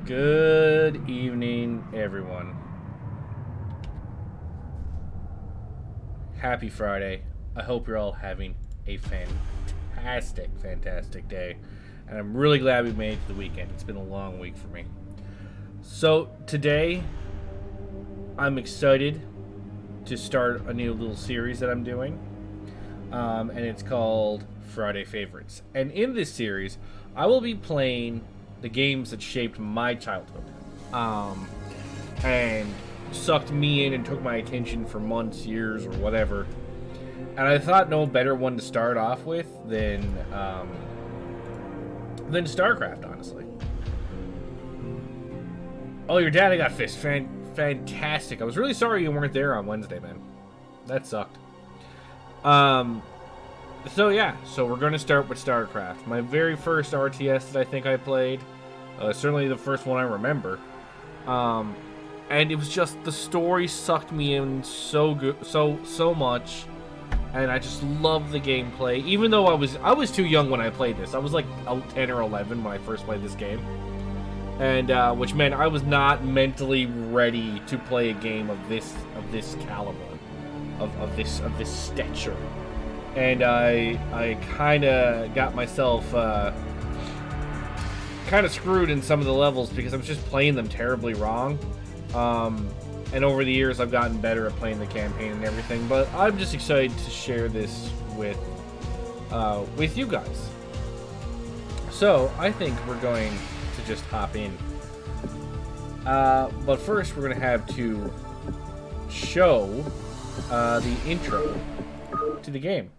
Good evening, everyone. Happy Friday. I hope you're all having a fantastic day. And I'm really glad we made it to the weekend. It's been a long week for me. So, today, I'm excited to start a new little series that I'm doing. And it's called Friday Favorites. And in this series, I will be playing the games that shaped my childhood. And sucked me in and took my attention for months, years, or whatever. And I thought no better one to start off with than Starcraft, honestly. Oh, your daddy got fist. Fantastic. I was really sorry you weren't there on Wednesday, man. That sucked. So yeah, so we're going to start with Starcraft. My very first RTS that I think I played. Certainly the first one I remember. And it was just, the story sucked me in so good, so much. And I just loved the gameplay. Even though I was too young when I played this. I was like 10 or 11 when I first played this game. And which meant I was not mentally ready to play a game of this caliber, of this stature. And I kind of got myself kind of screwed in some of the levels because I was just playing them terribly wrong. And over the years, I've gotten better at playing the campaign and everything. But I'm just excited to share this with you guys. So I think we're going to just hop in. But first, we're going to have to show the intro to the game.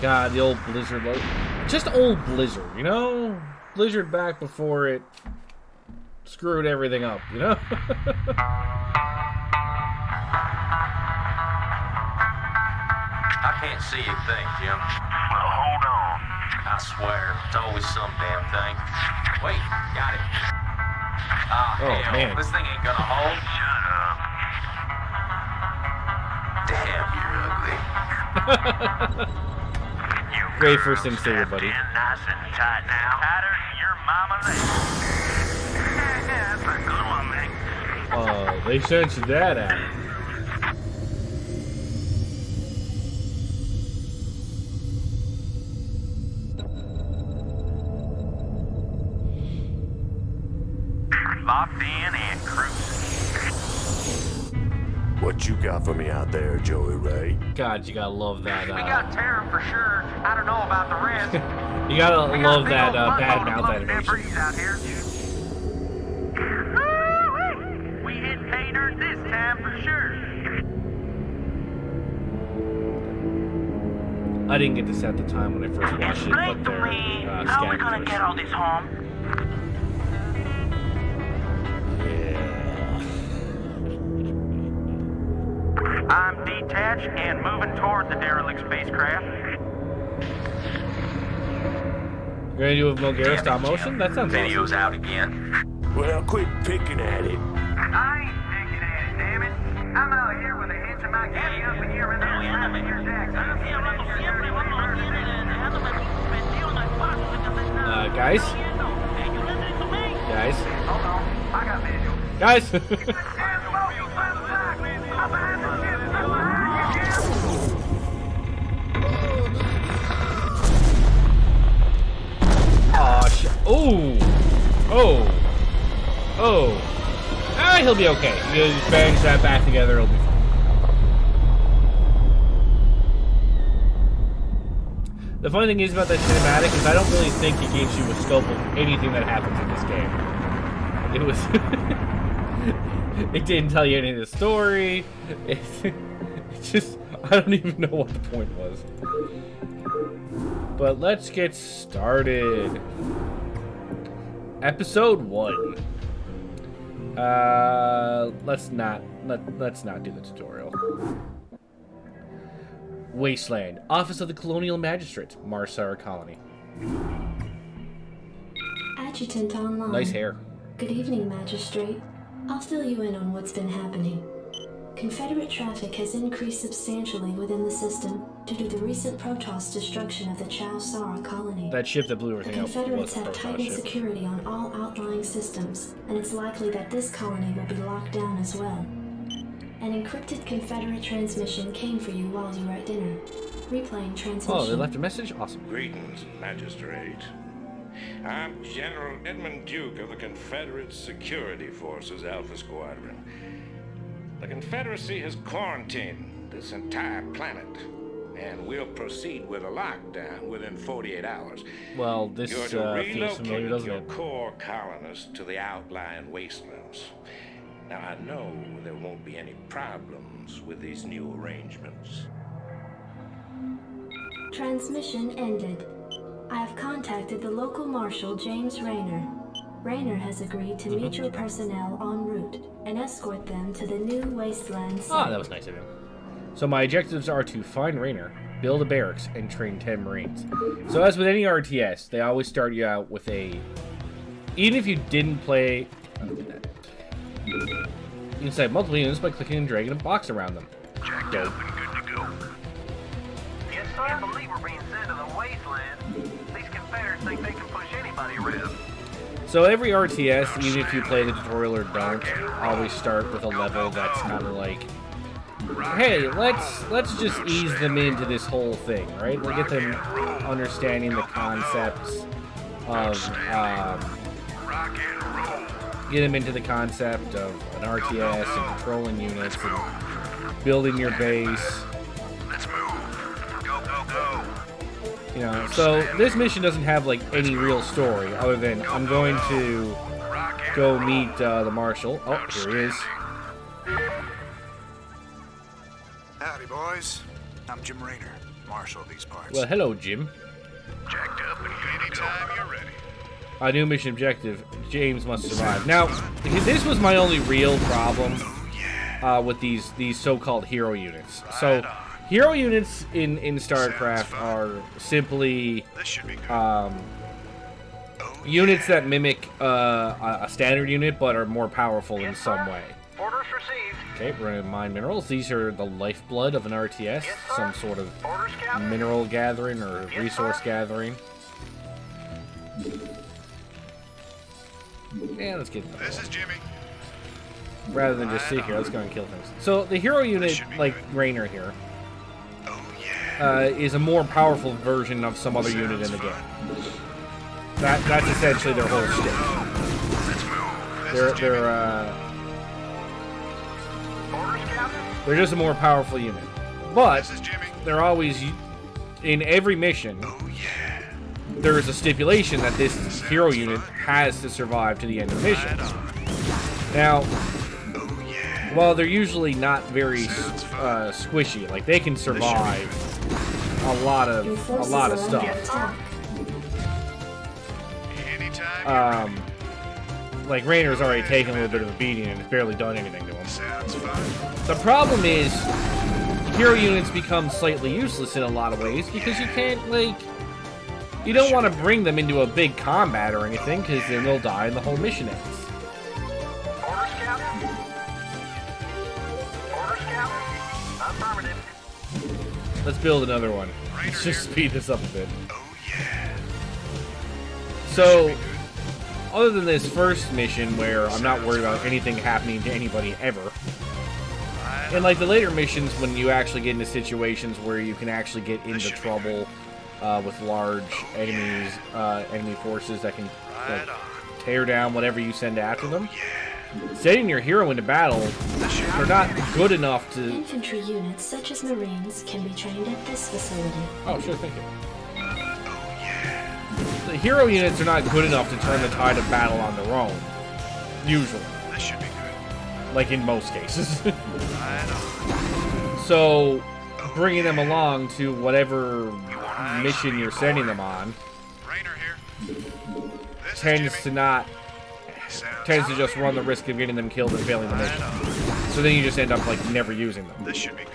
God, the old Blizzard logo. Just old Blizzard, you know? Blizzard back before it screwed everything up, you know? I can't see a thing, Jim. Well, hold on. I swear, it's always some damn thing. Wait, got it. Ah, oh, hell, man. This thing ain't gonna hold. Shut up. Damn, you're ugly. Great first thing to say, buddy. Nice and tight now. Tighter than your mama leg. That's a good one, man. Oh, they censored that out. Locked in and cruising. What you got for me out there, Joey Ray? God, you gotta love that. We got Terra for sure. I don't know about the rest. You gotta We got love big that old bad buttload of mouth floating animation. debris out here. Woo-wee. We hit pay dirt this time for sure. I didn't get this at the time when I first watched it, Explain but to they're me how we gonna scavengers. get all this home. I'm detached and moving toward the derelict spacecraft. You're gonna do a Mulgara stop motion? That sounds awesome. Video's out again. Well, quit picking at it. I ain't thinking at it, damn it. I'm out here with a hinge of my kitty up in here and there. Guys? Guys? Hold on, I got visual. Guys! Aw, shit. Ooh! Oh! Oh! Ah, he'll be okay. You just bang that back together, it'll be fine. The funny thing is about that cinematic is I don't really think it gives you a scope of anything that happens in this game. It was... it didn't tell you any of the story. It just... I don't even know what the point was. But let's get started. Episode 1. Let's not do the tutorial. Wasteland, Office of the Colonial Magistrate, Marsara Colony. Adjutant online. Nice hair. Good evening, Magistrate. I'll fill you in on what's been happening. Confederate traffic has increased substantially within the system due to the recent Protoss destruction of the Chow Sara colony. That ship that blew The everything up was Confederates a have Protoss tightened ship. security on all outlying systems, and it's likely that this colony will be locked down as well. An encrypted Confederate transmission came for you while you were at dinner. Replaying transmission. Oh, they left a message? Awesome. Greetings, Magistrate. I'm General Edmund Duke of the Confederate Security Forces Alpha Squadron. The Confederacy has quarantined this entire planet, and we'll proceed with a lockdown within 48 hours. Well, this You're to feels familiar, relocate doesn't your it? core colonists to the outlying wastelands. Now, I know there won't be any problems with these new arrangements. Transmission ended. I have contacted the local marshal, James Rayner. Rayner has agreed to meet your personnel en route and escort them to the new wasteland site. Ah, that was nice of him. So my objectives are to find Rayner, build a barracks, and train 10 Marines. So as with any RTS, they always start you out with a... Even if you didn't play... You can set multiple units by clicking and dragging a box around them. Jacked up and good to go. Yes, sir. I can't believe we're being sent to the wasteland. These Confederates think they can push anybody around. So every RTS, even if you play the tutorial or don't, always start with a level that's kind of like, hey, let's just ease them into this whole thing, right? We'll get them understanding the concepts of, get them into the concept of an RTS and controlling units and building your base. Let's move. Go, go, go. You know, so this mission doesn't have like any real story other than I'm going to go meet the marshal. Oh, here he is. Howdy, boys. I'm Jim Rayner, marshal of these parts. Well, hello, Jim. Jacked up and good to go. Anytime you're ready. A new mission objective. James must survive. Now, this was my only real problem with these so-called hero units. So, hero units in StarCraft are simply This should be good. units that mimic a standard unit but are more powerful in some way. Orders received. Okay, we're gonna mine minerals. These are the lifeblood of an RTS, some sort of Orders, Captain. mineral gathering or resource gathering. Yeah, let's get This is Jimmy. rather than just sit here, let's go and kill things. So the hero unit, like Rayner here, Oh, yeah. is a more powerful version of some other unit in the game. That's essentially their whole stick. Let's move. Orders, Captain. They're just a more powerful unit, but This is Jimmy. they're always in every mission. Oh, yeah. There is a stipulation that this hero unit has to survive to the end of the mission. Now, Oh, yeah. while they're usually not very squishy, like they can survive a lot Your of forces are under stuff. attack. Anytime Like Rayner's already taken a little bit of a beating and it's barely done anything to him. sounds fine. The problem is, hero units become slightly useless in a lot of ways because you can't, like, you don't want to bring them into a big combat or anything because then they'll die and the whole mission ends. Orders, Captain. Orders, Captain. Affirmative. Let's build another one. Let's just speed this up a bit. Oh, yeah. So, other than this first mission where I'm not worried about anything happening to anybody ever, and like the later missions when you actually get into situations where you can actually get into trouble with large enemies, enemy forces that can like, tear down whatever you send after them, sending your hero into battle, they're not good enough to... Infantry units such as Marines can be trained at this facility. Oh, sure, thank you. The hero units are not good enough to turn the tide of battle on their own. Usually. This should be good. Like in most cases. Right on. So, bringing them along to whatever mission you're sending them on Rayner here. This is tends Jimmy. to not... Sounds tends to just run the risk of getting them killed and failing the mission. So then you just end up, like, never using them. This should be good.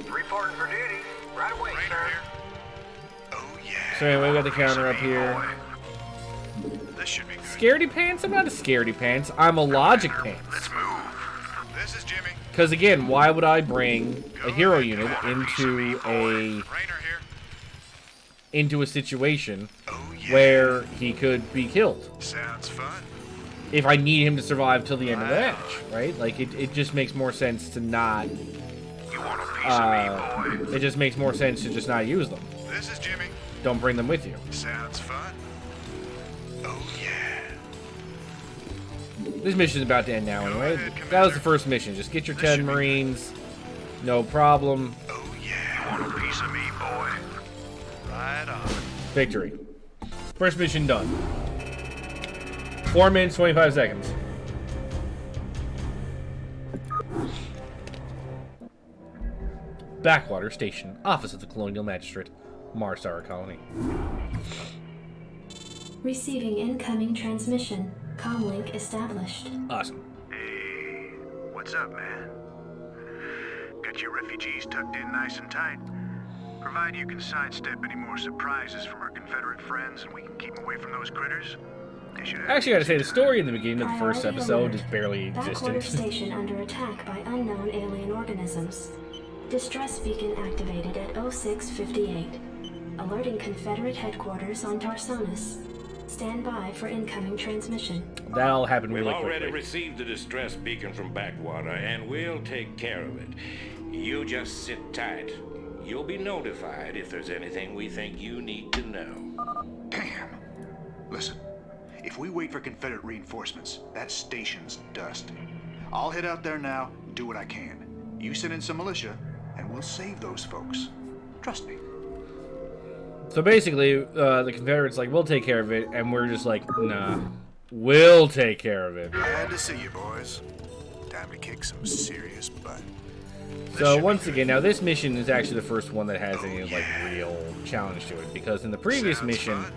Reporting for duty. Right away, Rayner sir. here. Oh, yeah. So anyway, we got the counter up here. This should be good. Scaredy pants? I'm not a scaredy pants. I'm a logic pants. Let's move. Because again, why would I bring a hero unit into a situation where he could be killed? Sounds fun. If I need him to survive till the end of the match, right? Like, it just makes more sense to not... You want a piece of me, boy? It just makes more sense to just not use them. This is Jimmy. Don't bring them with you. Sounds fun. Oh, yeah. This mission's about to end now anyway. That was the first mission. Just get your 10 Marines. No problem. Oh, yeah. You want a piece of me, boy? Right on. Victory. First mission done. 4 minutes, 25 seconds. Backwater Station, Office of the Colonial Magistrate, Marstar Colony. Receiving incoming transmission. Comlink established. Awesome. Hey, what's up, man? Got your refugees tucked in nice and tight. Provide you can sidestep any more surprises from our Confederate friends and we can keep away from those critters. They should have Actually, I gotta say, the story in the beginning of the first Priority episode alert. is barely Backwater existent. station under attack by unknown alien organisms. Distress beacon activated at 0658. Alerting Confederate headquarters on Tarsonis. Stand by for incoming transmission. That'll happen We've really already quickly. received the distress beacon from Backwater, and we'll take care of it. You just sit tight. You'll be notified if there's anything we think you need to know. Damn. Listen, if we wait for Confederate reinforcements, that station's dust. I'll head out there now and do what I can. You send in some militia, and we'll save those folks. Trust me. So basically, the Confederates like, we'll take care of it, and we're just like, nah, we'll take care of it. Glad to see you, boys. Time to kick some serious butt. So once again, now this mission is actually the first one that has any like real challenge to it, because in the previous Sounds mission, fun.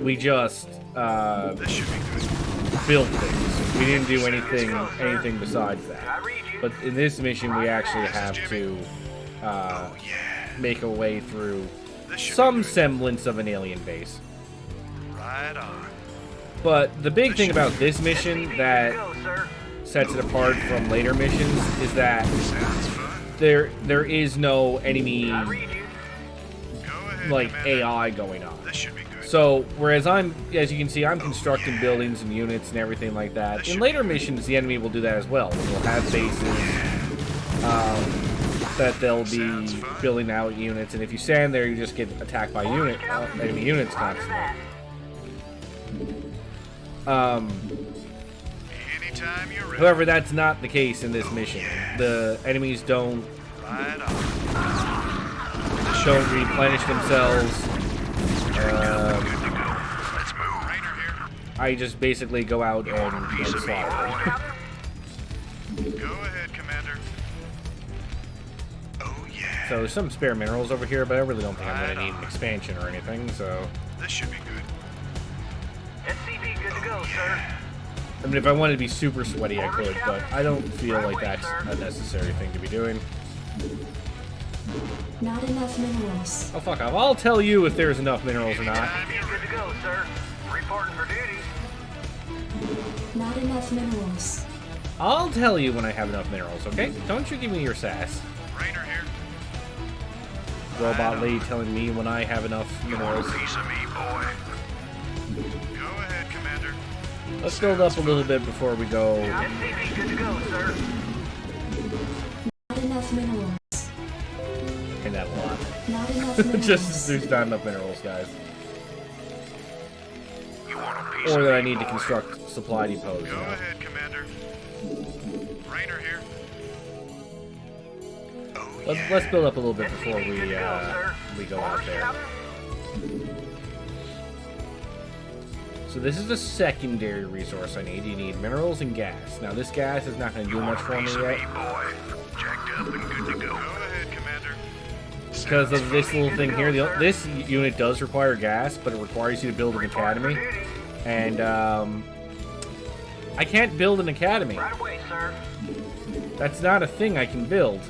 we just This should be good. built things. We didn't do anything besides that. But in this mission, we actually have to Oh, yeah. make a way through This should some be good. semblance of an alien base. Right on. But the big thing about this mission that Go, sir. sets it apart from later missions is that Sounds fun. there is no enemy I read you. Go ahead, like Commander. AI going on. This should be good. So, whereas as you can see, I'm constructing buildings and units and everything like that. In later missions, the enemy will do that as well. They'll have bases that they'll be building out units, and if you stand there, you just get attacked by enemy units constantly. Anytime you're ready. However, that's not the case in this mission. The enemies don't Right on. replenish themselves. Good to go. Let's move. Rainer here. I just basically go out and slaughter them. Go ahead, Commander. Oh, yeah. So there's some spare minerals over here, but I really don't think I'm going to need an expansion or anything, so... This should be good. SCV good to go, sir. I mean, if I wanted to be super sweaty, I could, but I don't feel like that's a necessary thing to be doing. Not enough minerals. Oh, fuck off. I'll tell you if there's enough minerals or not. SCV good to go, sir. Reporting for duty. Not enough minerals. I'll tell you when I have enough minerals, okay? Don't you give me your sass. Rainer here. Robot lady telling me when I have enough You want minerals. a piece of me, boy? Go ahead, Commander. Let's build up a little bit before we go. SCV good to go, sir. Not enough minerals. And that a lot. Not enough minerals. Just there's not enough minerals, guys. You want a piece Or of that I me, need to boy? construct supply depots, you Go know? ahead, Commander. Rainer here. Oh, Let's build up a little bit before SCV good to go, sir. we go out there. So this is the secondary resource I need. You need minerals and gas. Now this gas is not going to do much for me piece of me, yet boy. Jacked up and good to go. Go ahead, Commander. because of this little thing here. This unit does require gas, but it requires you to build an academy, and I can't build an academy. Right away, sir. That's not a thing I can build.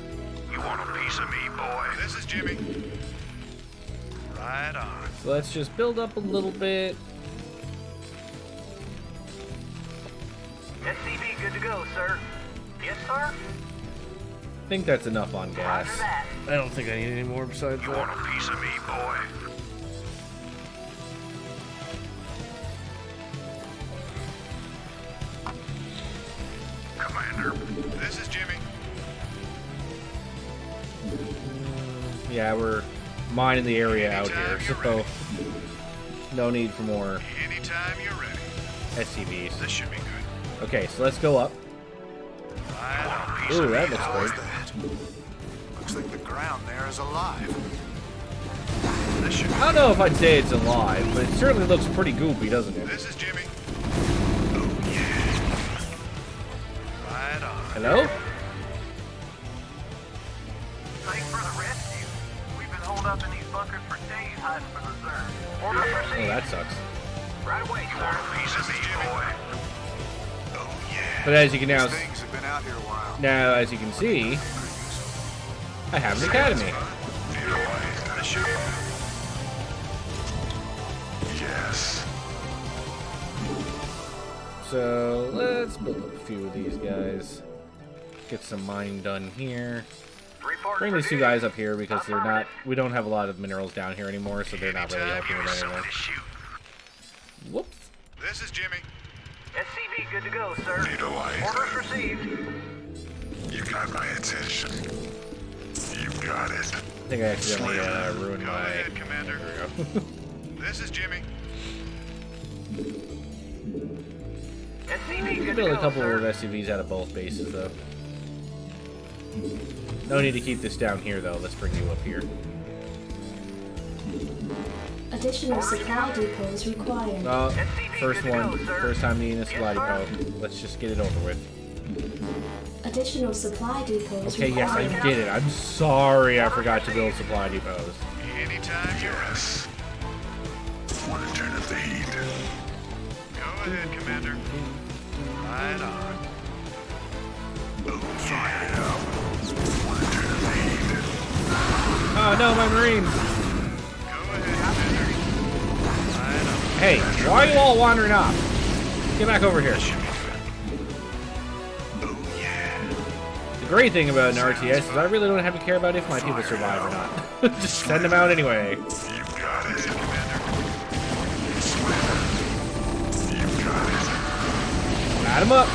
You want a piece of me, boy? This is Jimmy. Right on. So let's just build up a little bit. SCV good to go, sir. Yes, sir. think that's enough on gas. Roger that. I don't think I need any more besides You that. want a piece of me, boy? Commander, this is Jimmy. Yeah, we're mining the area out here, so no need for more Anytime you're ready. SCVs. This should be good. Okay, so let's go up. I want a piece Ooh, of me. that looks How is great. that? Looks like the ground there is alive. This should be I don't know if I'd say it's alive, but it certainly looks pretty goopy, doesn't it? This is Jimmy. Oh, yeah. Right on. Hello? Thanks for the rescue. We've been holed up in these bunkers for days hiding for the Zerg. Order Oh, proceed. that sucks. Right away, sir. Piece of me, boy. Oh, yeah. But as you can now, These things have been out here a while. now as you can see, I have an academy. This should be good. Yes. So let's build up a few of these guys. Get some mining done here. Report Bring for these two duty. guys up here because they're not. We don't have a lot of minerals down here anymore, so they're not really Anytime helping you're with someone anything. to shoot. Whoops. This is Jimmy. SCV good to go, sir. Need a light. Orders received. You got my attention. You got it. I think I accidentally ruined Go my. ahead, Commander. There we go. This is Jimmy. SCV good to Build a go, couple sir. of SUVs out of both bases, though. No need to keep this down here, though. Let's bring you up here. Additional supply depots required. First one. First time needing a supply depot. Let's just get it over with. Additional supply depots Okay, yes, I required. get it. I'm sorry I forgot to build supply depots. Anytime you're ready. Want to turn up the heat? Go ahead, Commander. Right on. Oh, fire it up. Want to turn up the heat? Oh no, my Marines! Go ahead, Commander. Right on. Hey, why are you all wandering off? Get back over here. Oh, yeah. The great thing about an RTS is I really don't have to care about if my people survive or not. Just send them out anyway. You got it, Commander. You got it. Add them up.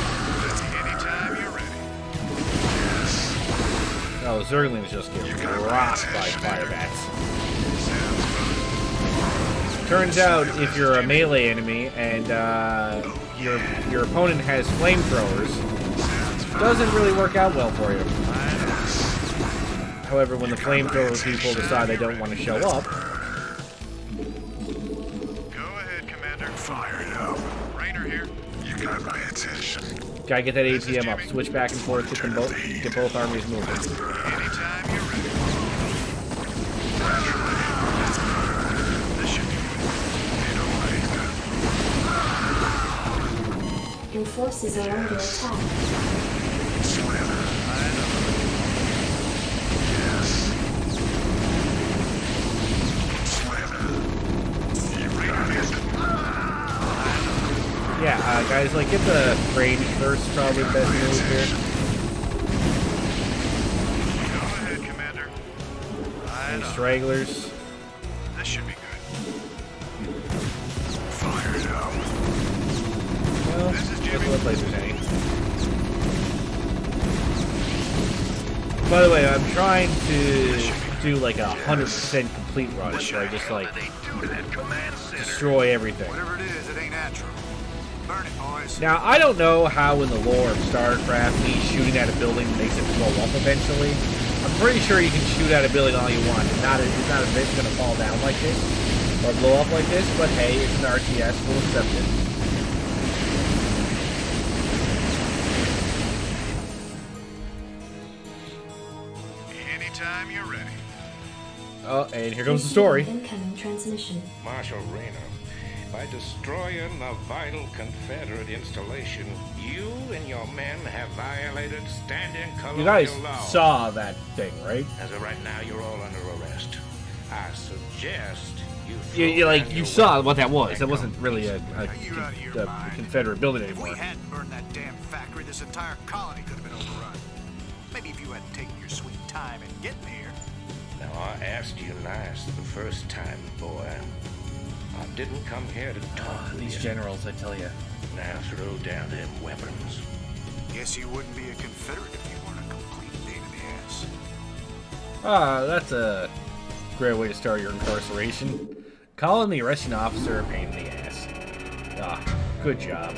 Anytime you're ready. Oh, Zerglings just get rocked by fire bats. Turns out, if you're a melee enemy and your opponent has flamethrowers, doesn't really work out well for you. However, when the flamethrower people decide they don't want to show up, Go ahead, Commander. Fire it up. Rainer here. You got my attention. gotta get that ATM up. Switch back and forth, get both armies moving. Anytime you're ready. This should be good. Your forces are under attack. Yeah, guys, like, get the range first, probably the best move here. Go ahead, Commander. Any stragglers? This should be good. Fire it up. Well, This is doesn't Jimmy. look like there's any. By the way, I'm trying to do like a 100% complete run, where I just like destroy everything. Whatever it is, it ain't natural. Burn it, boys. Now, I don't know how in the lore of StarCraft me shooting at a building makes it blow up eventually. I'm pretty sure you can shoot at a building all you want. It's not eventually going to fall down like this or blow up like this, but hey, it's an RTS, we'll accept it. Anytime you're ready. Oh, and here comes the story. Incoming transmission. Marshal Raynor, by destroying the vital Confederate installation, you and your men have violated standing colonial You guys law. saw that thing, right? As of right now, you're all under arrest. I suggest You saw what that was. That wasn't really a Confederate building If we anymore. hadn't burned that damn factory, this entire colony could have been overrun. Maybe if you hadn't taken your sweet time in getting here. Now, I asked you nice the first time, boy. I didn't come here to talk with These you. generals, I tell you. Now throw down them weapons. Guess you wouldn't be a Confederate if you weren't a complete pain in the ass. Ah, that's a great way to start your incarceration. Calling the arresting officer a pain in the ass. Ah, good job.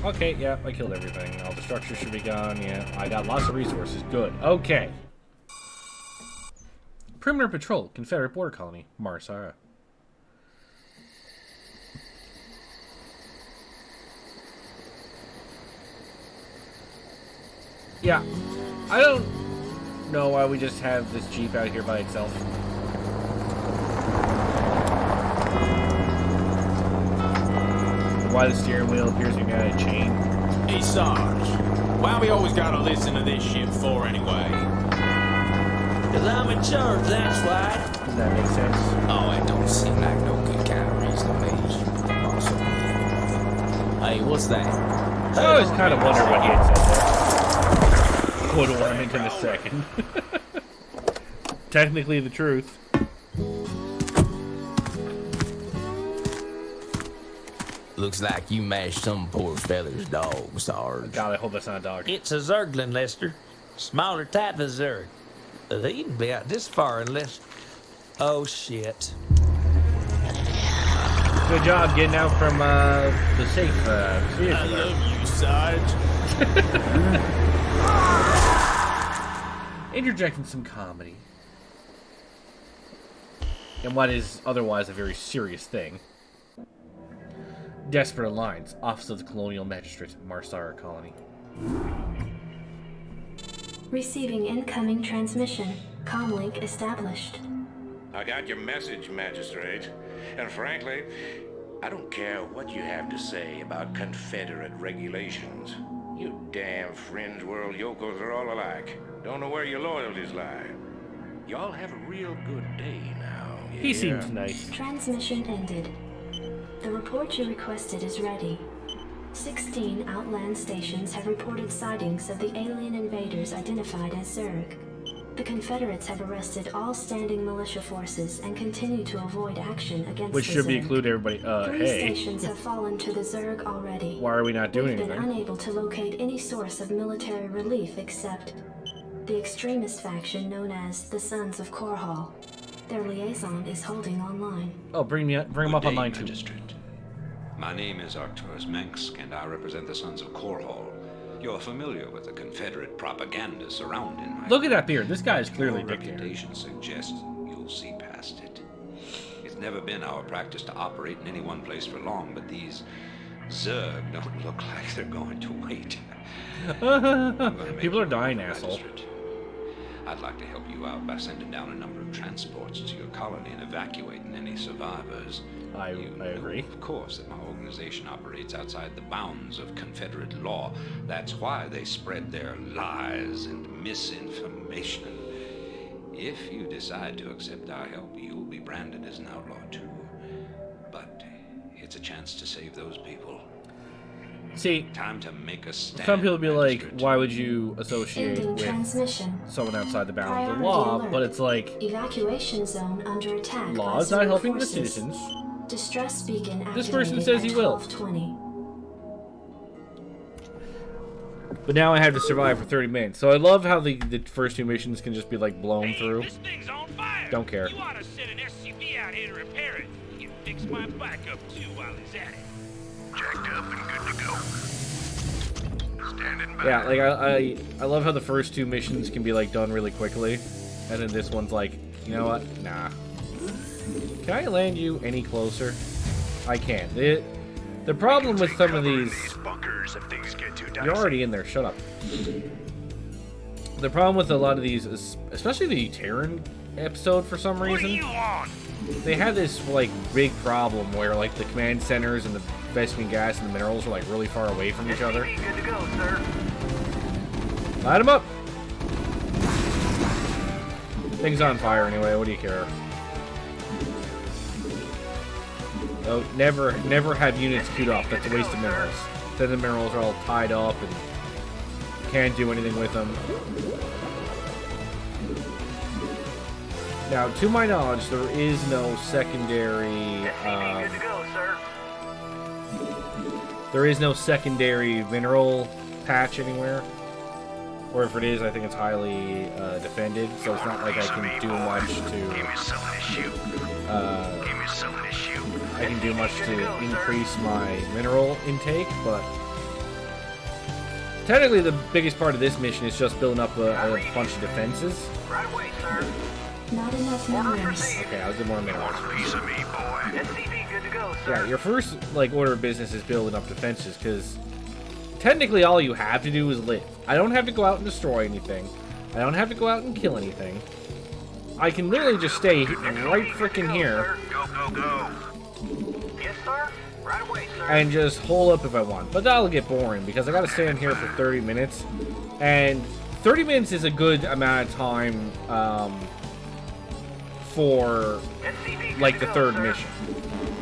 Okay, yeah, I killed everything. All the structures should be gone. Yeah, I got lots of resources. Good. Okay. Perimeter Patrol, Confederate Border Colony, Marsara. Yeah, I don't know why we just have this Jeep out here by itself. Why the steering wheel appears to be made out of chain. Hey, Sarge, why we always gotta listen to this shit for anyway? Cause I'm in charge, that's why. Does that make sense? Oh, it don't seem like no good kind of reason to me. Also, hey, what's that? I always kind of wonder what he had said there. Quote ornament in a second. Technically the truth. Looks like you mashed some poor fella's dog, Sarge. God, I hope that's not a dog. It's a Zerglin, Lester. Smaller type of Zerg. He'd be out this far unless... Oh, shit. Good job getting out from the safe vehicle. I love you, Sarge. Interjecting some comedy. And what is otherwise a very serious thing. Desperate Alliance, Office of the Colonial Magistrate, Marsara Colony. Receiving incoming transmission. Comlink established. I got your message, Magistrate. And frankly, I don't care what you have to say about Confederate regulations. You damn fringe world yokels are all alike. Don't know where your loyalties lie. Y'all have a real good day now. He seems nice. Transmission ended. The report you requested is ready. 16 outland stations have reported sightings of the alien invaders identified as Zerg. The Confederates have arrested all standing militia forces and continue to avoid action against Which the should be Zerg. include everybody. 3 Hey. stations have fallen to the Zerg already. Why are we not doing We've been anything? unable to locate any source of military relief except the extremist faction known as the Sons of Korhal. Their liaison is holding online. Oh, bring him up online too. Magistrate. My name is Arcturus Mensk, and I represent the Sons of Korhal. You're familiar with the Confederate propaganda surrounding my... Look at that beard. This guy is clearly Your dictator. reputation suggests you'll see past it. It's never been our practice to operate in any one place for long, but these Zerg don't look like they're going to wait. I'm gonna make People are you dying, a asshole. magistrate. I'd like to help you out by sending down a number of transports to your colony and evacuating any survivors. I agree. Of course, that my organization operates outside the bounds of Confederate law. That's why they spread their lies and misinformation. If you decide to accept our help, you'll be branded as an outlaw too. But it's a chance to save those people. See, Time to make a stand. some people be like, magistrate. why would you associate Ending with transmission. someone outside the bounds of the Priority law? alert. But it's like, Evacuation zone under attack. law by is not Zerg helping the forces. citizens. Distress beacon activated This person says he at will. 12:20. But now I have to survive for 30 minutes. So I love how the first 2 missions can just be like blown through. This thing's on fire. Don't care. You ought to send an SCV out here to repair it. You can fix my backup too while he's at it. Jacked up and good to go. Standing by. Yeah, like I love how the first 2 missions can be like done really quickly, and then this one's like, you know what? Nah. Can I land you any closer? I can't. The problem with some of these, bunkers if things get too dicey. you're already in there. Shut up. The problem with a lot of these, is, especially the Terran episode, for some What are reason, you on? they had this like big problem where like the command centers and the Vespene gas and the minerals are like really far away from each other. Good to go, sir. Light them up. Thing's on fire anyway. What do you care? Oh, never have units queued up. That's a waste of minerals. Then the minerals are all tied up and Can't do anything with them. Now, to my knowledge, there is no secondary. Good to go, sir. There is no secondary mineral patch anywhere. Or if it is, I think it's highly defended, so it's not like I can do much to increase my mineral intake, but technically the biggest part of this mission is just building up a bunch of defenses. Right away, sir. Not enough minerals. Okay, I'll get more minerals. SCV, good to go, sir. Yeah, your first order of business is building up defenses, because technically all you have to do is live. I don't have to go out and destroy anything. I don't have to go out and kill anything. I can literally just stay right freaking here. Go, go, go. Yes, sir. Right away, sir. And just hole up if I want. But that'll get boring, because I gotta stand here for 30 minutes. And 30 minutes is a good amount of time for, like, the third mission.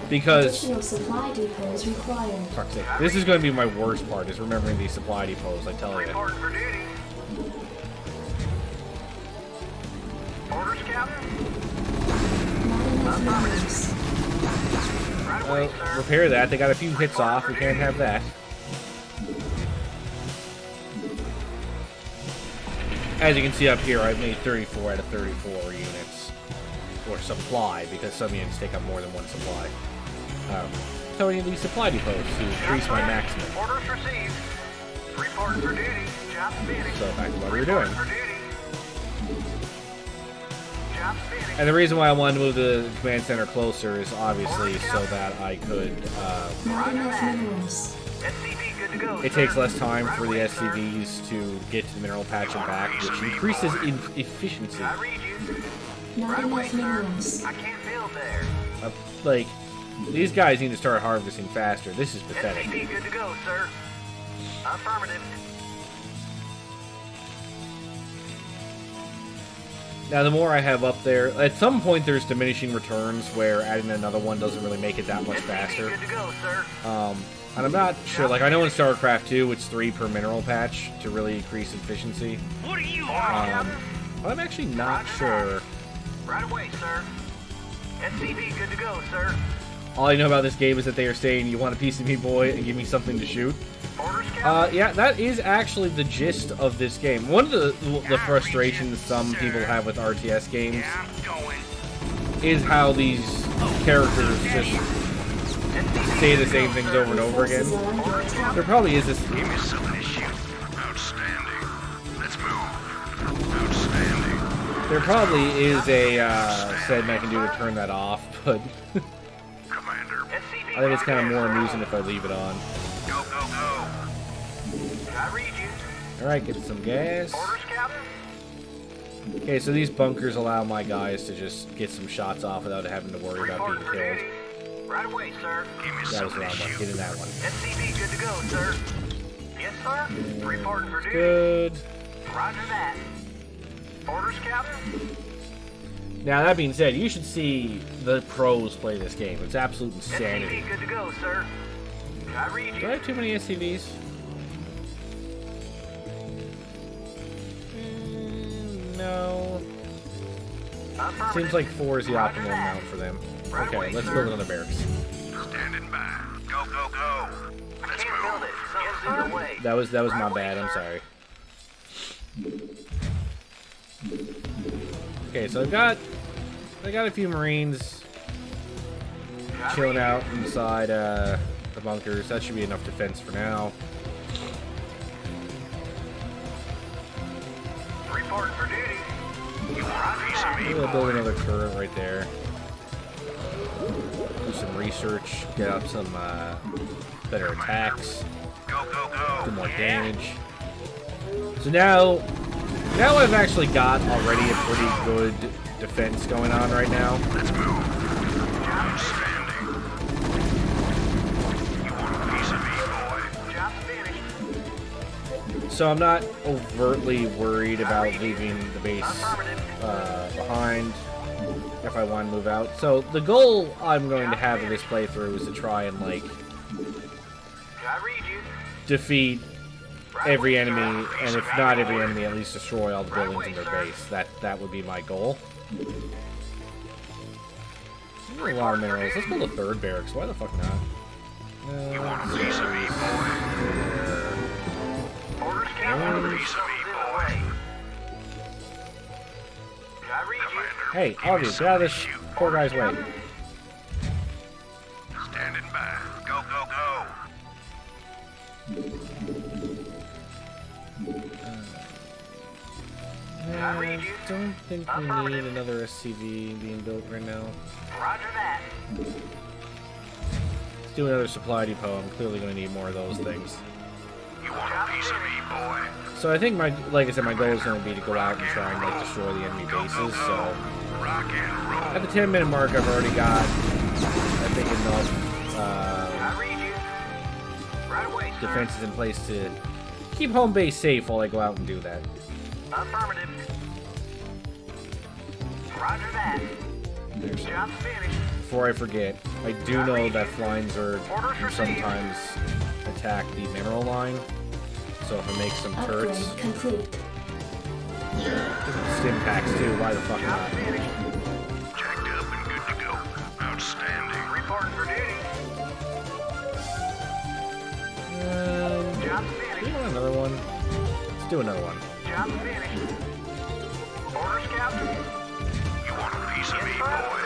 Because, Additional supply depots required. fuck's sake, this is going to be my worst part, is remembering these supply depots, I tell you. Report for duty. Orders, Captain. Not enough minerals. Right away, sir. Repair that. They got a few hits off. We can't have that. As you can see up here, I've made 34 out of 34 units. Or supply, because some units take up more than one supply. So I need these supply depots to increase my maximum. Orders received. Report for duty. Job finished. So back to what we were doing. For duty. Job finished. And the reason why I wanted to move the command center closer is obviously so that I could... Not enough minerals. SCV, good to go, it sir. takes less time for the Right away, sir. SCVs to get to the mineral patch and back, which increases in efficiency. I read you. Not Right away, enough sir. minerals. I can't build there. Like, these guys need to start harvesting faster. This is pathetic. SCV, good to go, sir. Affirmative. Now, the more I have up there, at some point there's diminishing returns where adding another one doesn't really make it that much faster. Good to go, sir. And I'm not sure, like, I know in Starcraft 2 it's 3 per mineral patch to really increase efficiency. What are you But I'm actually not sure. Right away, sir. SCV, good to go, sir. All I know about this game is that they are saying, you want a piece of me, boy, and give me something to shoot. Orders, Captain. Yeah, that is actually the gist of this game. One of the frustrations some people have with RTS games is how these characters just say the same things over and over again. There probably is this... Give me something to shoot. Outstanding. Let's move. Outstanding. There probably is a setting I can do to turn that off, but Commander. I think it's kind of more amusing if I leave it on. Go, go, go. I read you. Alright, get some gas. Orders, Captain. Okay, so these bunkers allow my guys to just get some shots off without having to worry about Report being for killed. duty. Right away, sir. Give me That was something what to I want. shoot. Get in that one. SCV, good to go, sir. Yes, sir. Reporting for duty. Good. Roger that. Orders, Captain. Now, that being said, you should see the pros play this game. It's absolute insanity. SCV, good to go, sir. I read Do I you. have too many SCVs? No. Affirmative. Seems like 4 is the Roger optimal that. amount for them. Right Okay, away, let's sir. build another barracks. Standing by. Go, go, go. I Let's can't build move. it. Something's in the way. That was Right my away, bad. I'm sir. sorry. Okay, so I got a few Marines chilling out inside the bunkers. That should be enough defense for now. Reporting for duty. You want a piece of me, Maybe I'll build boy? another turret right there. Do some research, get up some better attacks, Go, go, go. do more damage. So now I've actually got already a pretty good defense going on right now. Let's move. Outstanding. You want a piece of me, boy? Job finished. So I'm not overtly worried about leaving the base behind if I want to move out. So the goal I'm going to have in this playthrough is to try and, like, I read you. defeat every enemy, and if not every enemy, at least destroy all the buildings in their base. That would be my goal. A lot of minerals. Let's build a third barracks. Why the fuck not? You want a piece of me, boy? Orders, Captain. A piece of me, boy. I read you. Hey, all of you, get out of this poor guy's way. Standing by. Go, go, go. I don't think we need another SCV being built right now. Roger that. Let's do another supply depot. I'm clearly going to need more of those things. You want a piece of me, boy? So I think like I said, my goal is going to be to go out and try and like destroy the enemy bases. So Rock and roll. at the 10-minute mark, I've already got, I think, enough I read you. Right away, sir. defenses in place to keep home base safe while I go out and do that. Affirmative. Roger that. Job's finished. Before I forget, I do know that flying Zerg can sometimes attack the mineral line. So if I make some turrets, Upgrade complete. stim packs too, why the fuck Job's not? finished. Jacked up and good to go. Outstanding. Reporting for duty. Job's Do you finished. want another one? Let's do another one. Job's finished. Orders, Captain. You want a piece of me, boy?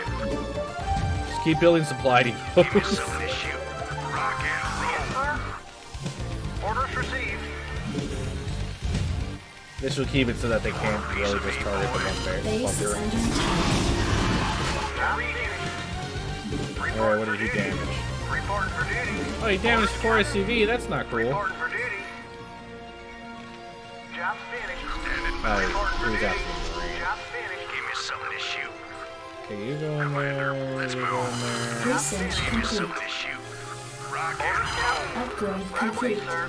Just keep building supply Give me depots. some of this shoot. Rock and Yes, sir. Orders received. This will keep it so that they can't really just target the one Base is bunker. under attack. I read you. Alright, what did he damage? Reporting for duty. Oh, he damaged 4 SCV, that's not cool. Reporting for duty. Job's finished. Oh, he was after the Marine. Job's finished. Give me some of this shoot. Okay, you go in there, you go in there. Research Give me some of complete. this shoot. Rock and roll. Upgrade Right away, complete. sir.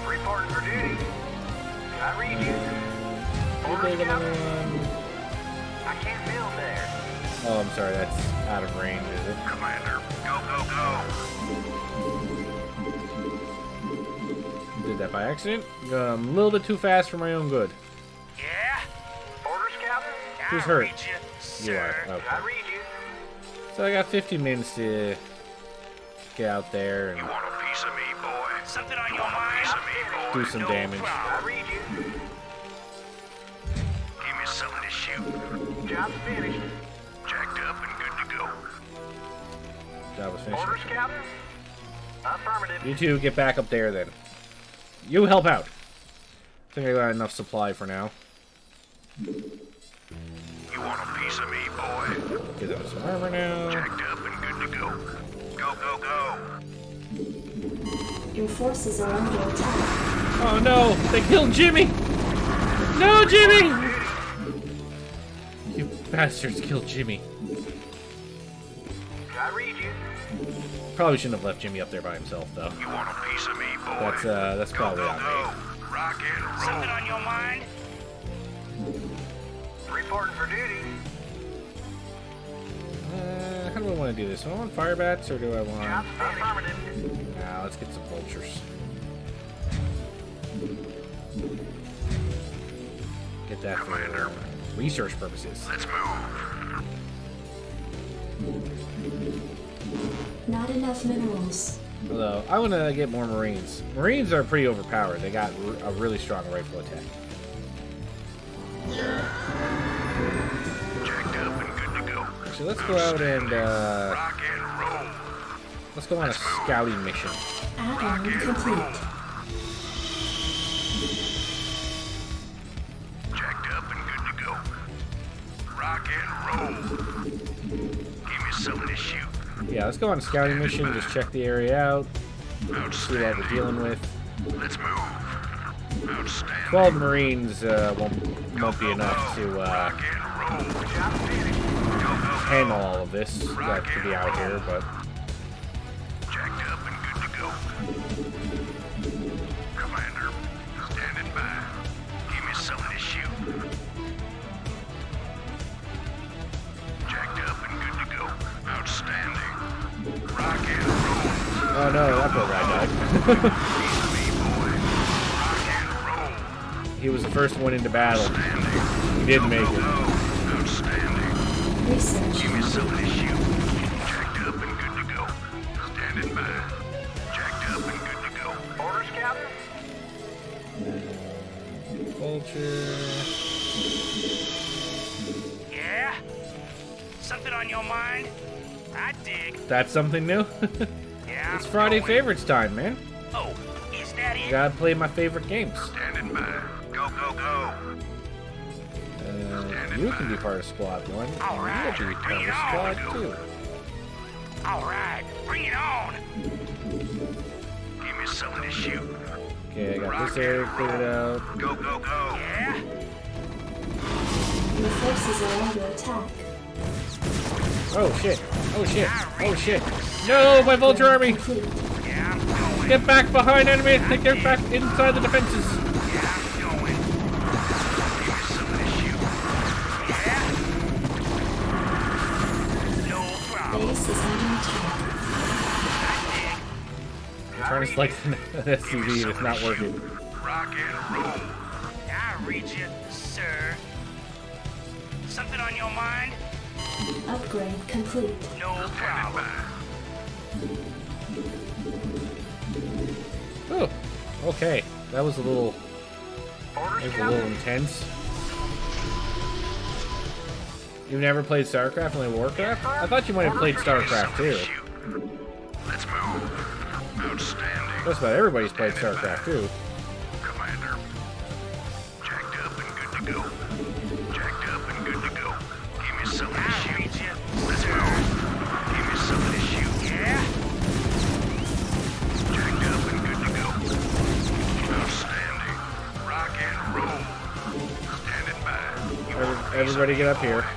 Reporting for duty. I read you. You Orders, build another Captain. one. I can't build there. Oh, I'm sorry, that's out of range, is it? Commander, go, go, go. Did that by accident. A little bit too fast for my own good. Yeah? Orders, Captain. Who's hurt? You are. Okay. I read you. So I got 50 minutes to get out there and You want a piece of me, boy? Something on your mind? Piece of me, boy. do some damage. I read you. Give me some of this shoot. Job's finished. Jacked up and good to go. Job was finished. Orders, Captain. Affirmative. You two get back up there then. You help out. I think I got enough supply for now. You want a piece of me, boy? Get them some armor now. Jacked up and good to go. Go, go, go. Your forces are under attack. Oh no! They killed Jimmy! No, Jimmy! You bastards killed Jimmy. I read you. Probably shouldn't have left Jimmy up there by himself, though. You want a piece of me, boy? That's Go, probably go, on me. go. Rock and roll. Something on your mind? Reporting for duty. How do I want to do this? Do I want fire bats or do I want... Job's affirmative. Nah, let's get some vultures. Get that for research purposes. Let's move. Not enough minerals. Although, I want to get more Marines. Marines are pretty overpowered. They got a really strong rifle attack. Jacked up and good to go. So let's go out and, Rock and roll. let's go on a scouting mission. Add-on complete. Jacked up and good to go. Rock and roll. Give me some of this shoot. Yeah, let's go on a scouting mission, just check the area out, see what we're Outstanding. dealing with. Let's move. Outstanding. 12 Marines won't be enough to Rock and roll. Job's finished. Go, go, handle all of this that could be out here, but Jacked up and good to go. Commander, standing by. Give me some of this shoot. Jacked up and good to go. Outstanding. Rock and roll. oh no, that poor guy died. Piece of me, boy. he was the first one into battle. He didn't make it. Outstanding. Research Give me something to complete. shoot. Jacked up and good to go. Standing by. Jacked up and good to go. Orders, Captain? Vulture. Yeah? Something on your mind? I dig. That's something new. Yeah. It's Friday going. favorites time, man. Oh, is that it? Gotta play my favorite games. Standing by. Go, go, go. You can be part of Squad 1. All right, You'll be part bring it of on. Squad 2. All right, bring it on. Give me something to shoot. Okay, I got this area cleared out. Go, go, go. Yeah? Your forces are under attack. Oh shit! Oh shit! Oh shit! No, my Vulture army! Complete. Yeah, I'm going. Get back behind enemy! Get back inside the defenses! Yeah, I'm going. Give me something to shoot. Yeah? No problem. Base is under attack. I'm trying to select an SUV and it's not working. Rock and roll. I read you, sir. Something on your mind? Upgrade complete. No problem. Oh, okay. That was a little intense. You've never played Starcraft, only Warcraft? I thought you might have played Starcraft too. Let's move. Outstanding. Just about everybody's played Starcraft too. Commander. Jacked up and good to go. Jacked up and good to go. Give me something to I shoot. read you, Let's sir. move. Give me something to shoot. Yeah? Jacked up and good to go. Outstanding. Rock and roll. Standing by. You want a piece Everybody of get me, up here. boy?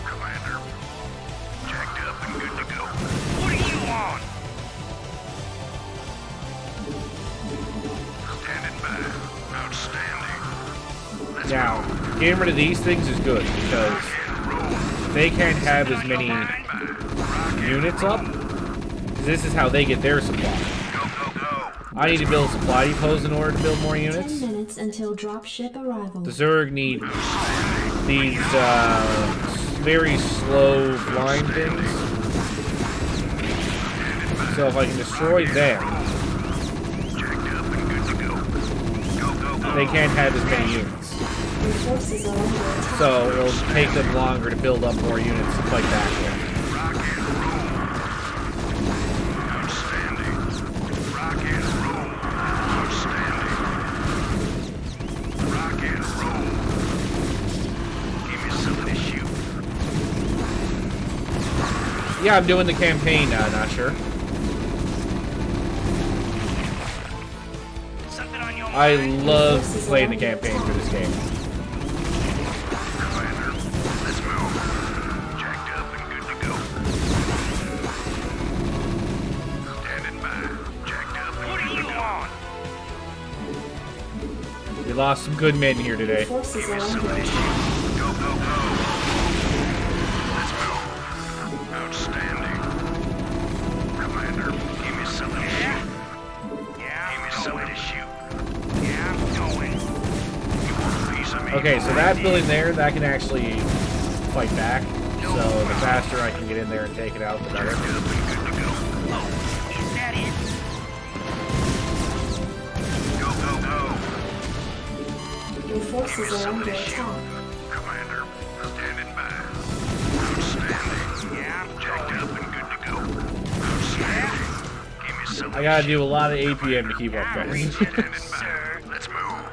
Commander. Jacked up and good to go. What do you want? Standing by. Outstanding. Let's Now, move. getting rid of these things is good because they can't have as many units up. 'Cause this is how they get their supply. Go, go, go. I need to build supply depots in order to build more 10 units. minutes until dropship arrival. The Zerg need these very slow flying things. So if I can destroy them, Jacked up and good to go. Go, go, go. they can't have as many units. Your forces are under attack. So it'll take them longer to build up more units to fight back with. Rock and roll. Outstanding. Rock and roll. Outstanding. Rock and roll. Give me something to shoot. Yeah, I'm doing the campaign now, not sure. Something on your mind? I love playing the campaign for this game. Commander, let's move. Jacked up and good to go. Standing by. Jacked up and What do good you to go. want? We lost some good men here today. Your forces Give are me under something to attack. shoot. Go, go, go. Let's move. Outstanding. Commander, give me something to Yeah? shoot. Yeah, Give me I'm something going. to shoot. Yeah, I'm going. You want a piece of me? Okay, so boy? that building there, that can actually fight back. So the faster I can get in there and take it out, the better. Jacked up and good to go. Oh, is that it? Go, go, go. Your Give me forces are something under to shoot. attack. Commander, standing by. Outstanding. Yeah, I'm Jacked going. up and good to go. Outstanding. Give me something I gotta to do a lot of APM to keep up, I guys. read Standing you, by. sir. Let's move.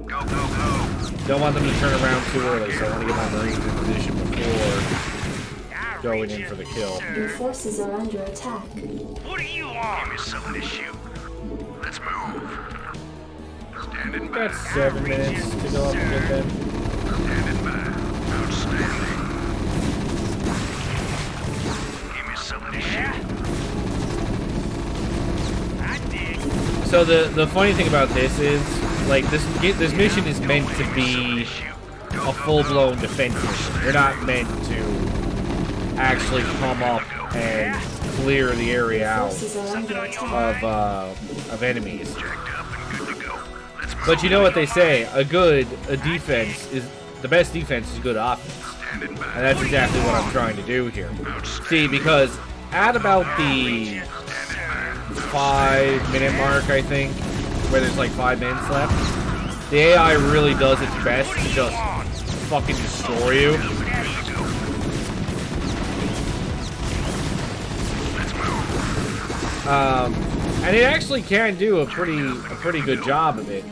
Go, go, go. Don't want them to turn around too early, so I want to get my Marines in position before I going read in you, for the kill. Your sir. forces are under attack. What do you Give want? me something to shoot. Let's move. Standing by. Got 7 minutes to go up and get them. Standing by. Outstanding. Give me something to Yeah? shoot. I dig. So the funny thing about this is, like, this mission is meant to be a full-blown defense mission. You're not meant to actually come up and clear the area out Forces are under attack. of enemies. Jacked up and good to go. Let's But you know what they say, a defense is, the best defense is good offense. And that's exactly what I'm trying to do here. See, because at about the 5-minute mark, I think, where there's like 5 minutes left, the AI really does its best to just fucking destroy you. And it actually can do a pretty good job of it.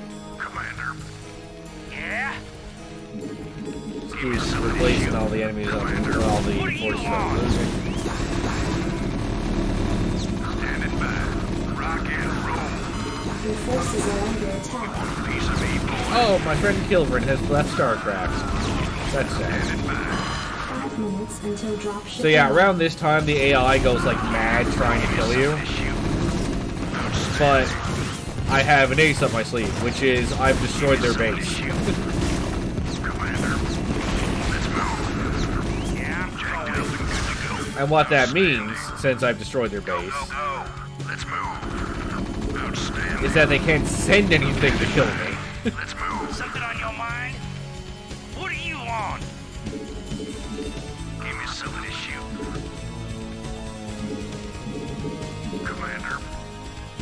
He's replacing all the enemies on all the forces that we're losing. Standing by. Rock and roll. Your forces are under attack. Oh, my friend Kilvin has left Starcraft. That's sad. 5 minutes until dropship. So yeah, around this time the AI goes like mad trying to kill you. But I have an ace up my sleeve, which is I've destroyed their base. And what that means, since I've destroyed their base, is that they can't send anything to kill me. Something on your mind? What do you want? Give me something to shoot. Commander.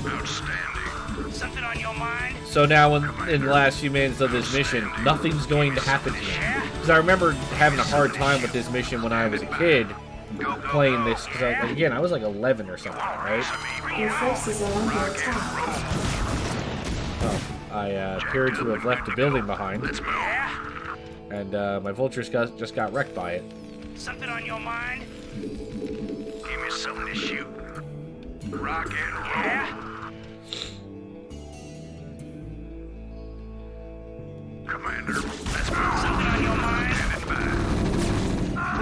Outstanding. Something on your mind? So now in the last few minutes of this mission, nothing's going to happen to me. Because I remember having a hard time with this mission when I was a kid, playing this, because again, I was like 11 or something, right? Your forces are under attack. Oh, I appear to have left a building behind. And my vultures just got wrecked by it. Something on your mind? Give me something to shoot. Rock and roll. Commander, let's move. Something on your mind?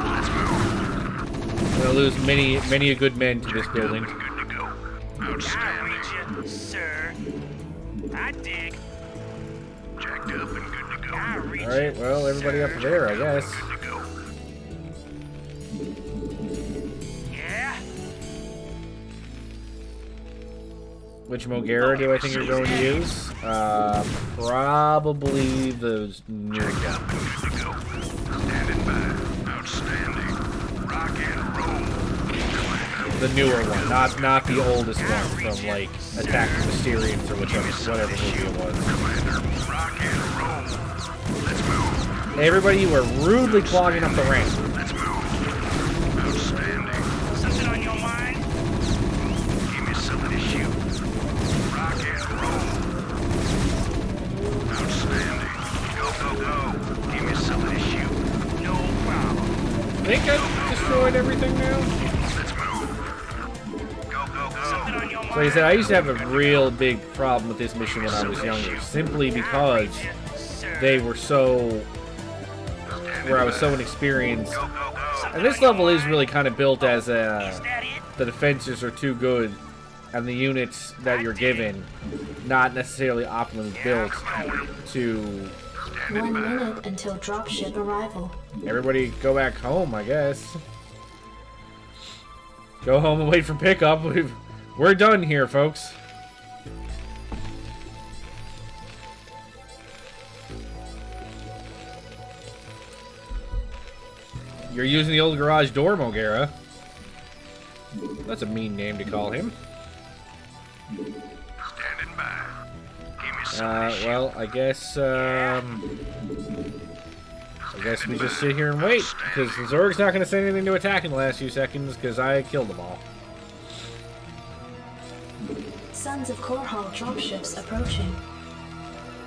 Let's move. I'm gonna lose many a good men to this building. Good to go. I Outstanding. read you, sir. I dig. Jacked up and good to go. I read Alright, well, everybody up there, I guess. Good to go. Yeah? Which Mogera do I think you're going to use? Probably the new one. Standing by. Outstanding. Rock and roll. The newer one, not the oldest one from like Attack of the Mysterians or whatever movie it was. Rock and roll. Let's move. Everybody, you are rudely clogging up the ramp. Let's move. Outstanding. Something on your mind? Give me something to shoot. Rock and roll. Outstanding. Go, go, go. Give me something to shoot. No problem. I think I've destroyed everything now. Let's move. Go, go, Something go. on your mind? So like I said, I used to have a real big problem with this mission when I was younger, simply because they were where I was so inexperienced. Go, go, go. And this level is really kind of built as the defenses are too good, and the units that you're given not necessarily optimally built to. 1 minute until dropship arrival. Everybody go back home, I guess. Go home and wait for pickup. We're done here, folks. You're using the old garage door, Mogera. That's a mean name to call him. Standing by. Give me something to shoot. Well, I guess we just sit here and wait, because the Zorg's not going to say anything to attack in the last few seconds, because I killed them all. Sons of Korhal dropships approaching.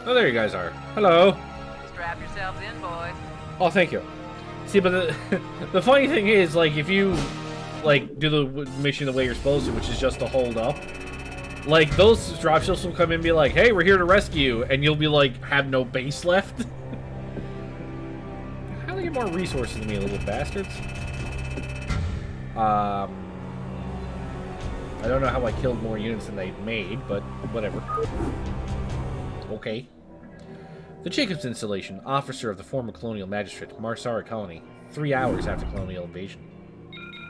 Oh, there you guys are. Hello. Strap yourselves in, boys. Oh, thank you. See, but the funny thing is, like, if you, like, do the mission the way you're supposed to, which is just to hold up, like, those dropships will come in and be like, hey, we're here to rescue you, and you'll be like, have no base left. How do they get more resources than me, little bastards? I don't know how I killed more units than they made, but whatever. Okay. The Jacobs installation, officer of the former colonial magistrate, Marsara colony, 3 hours after colonial invasion.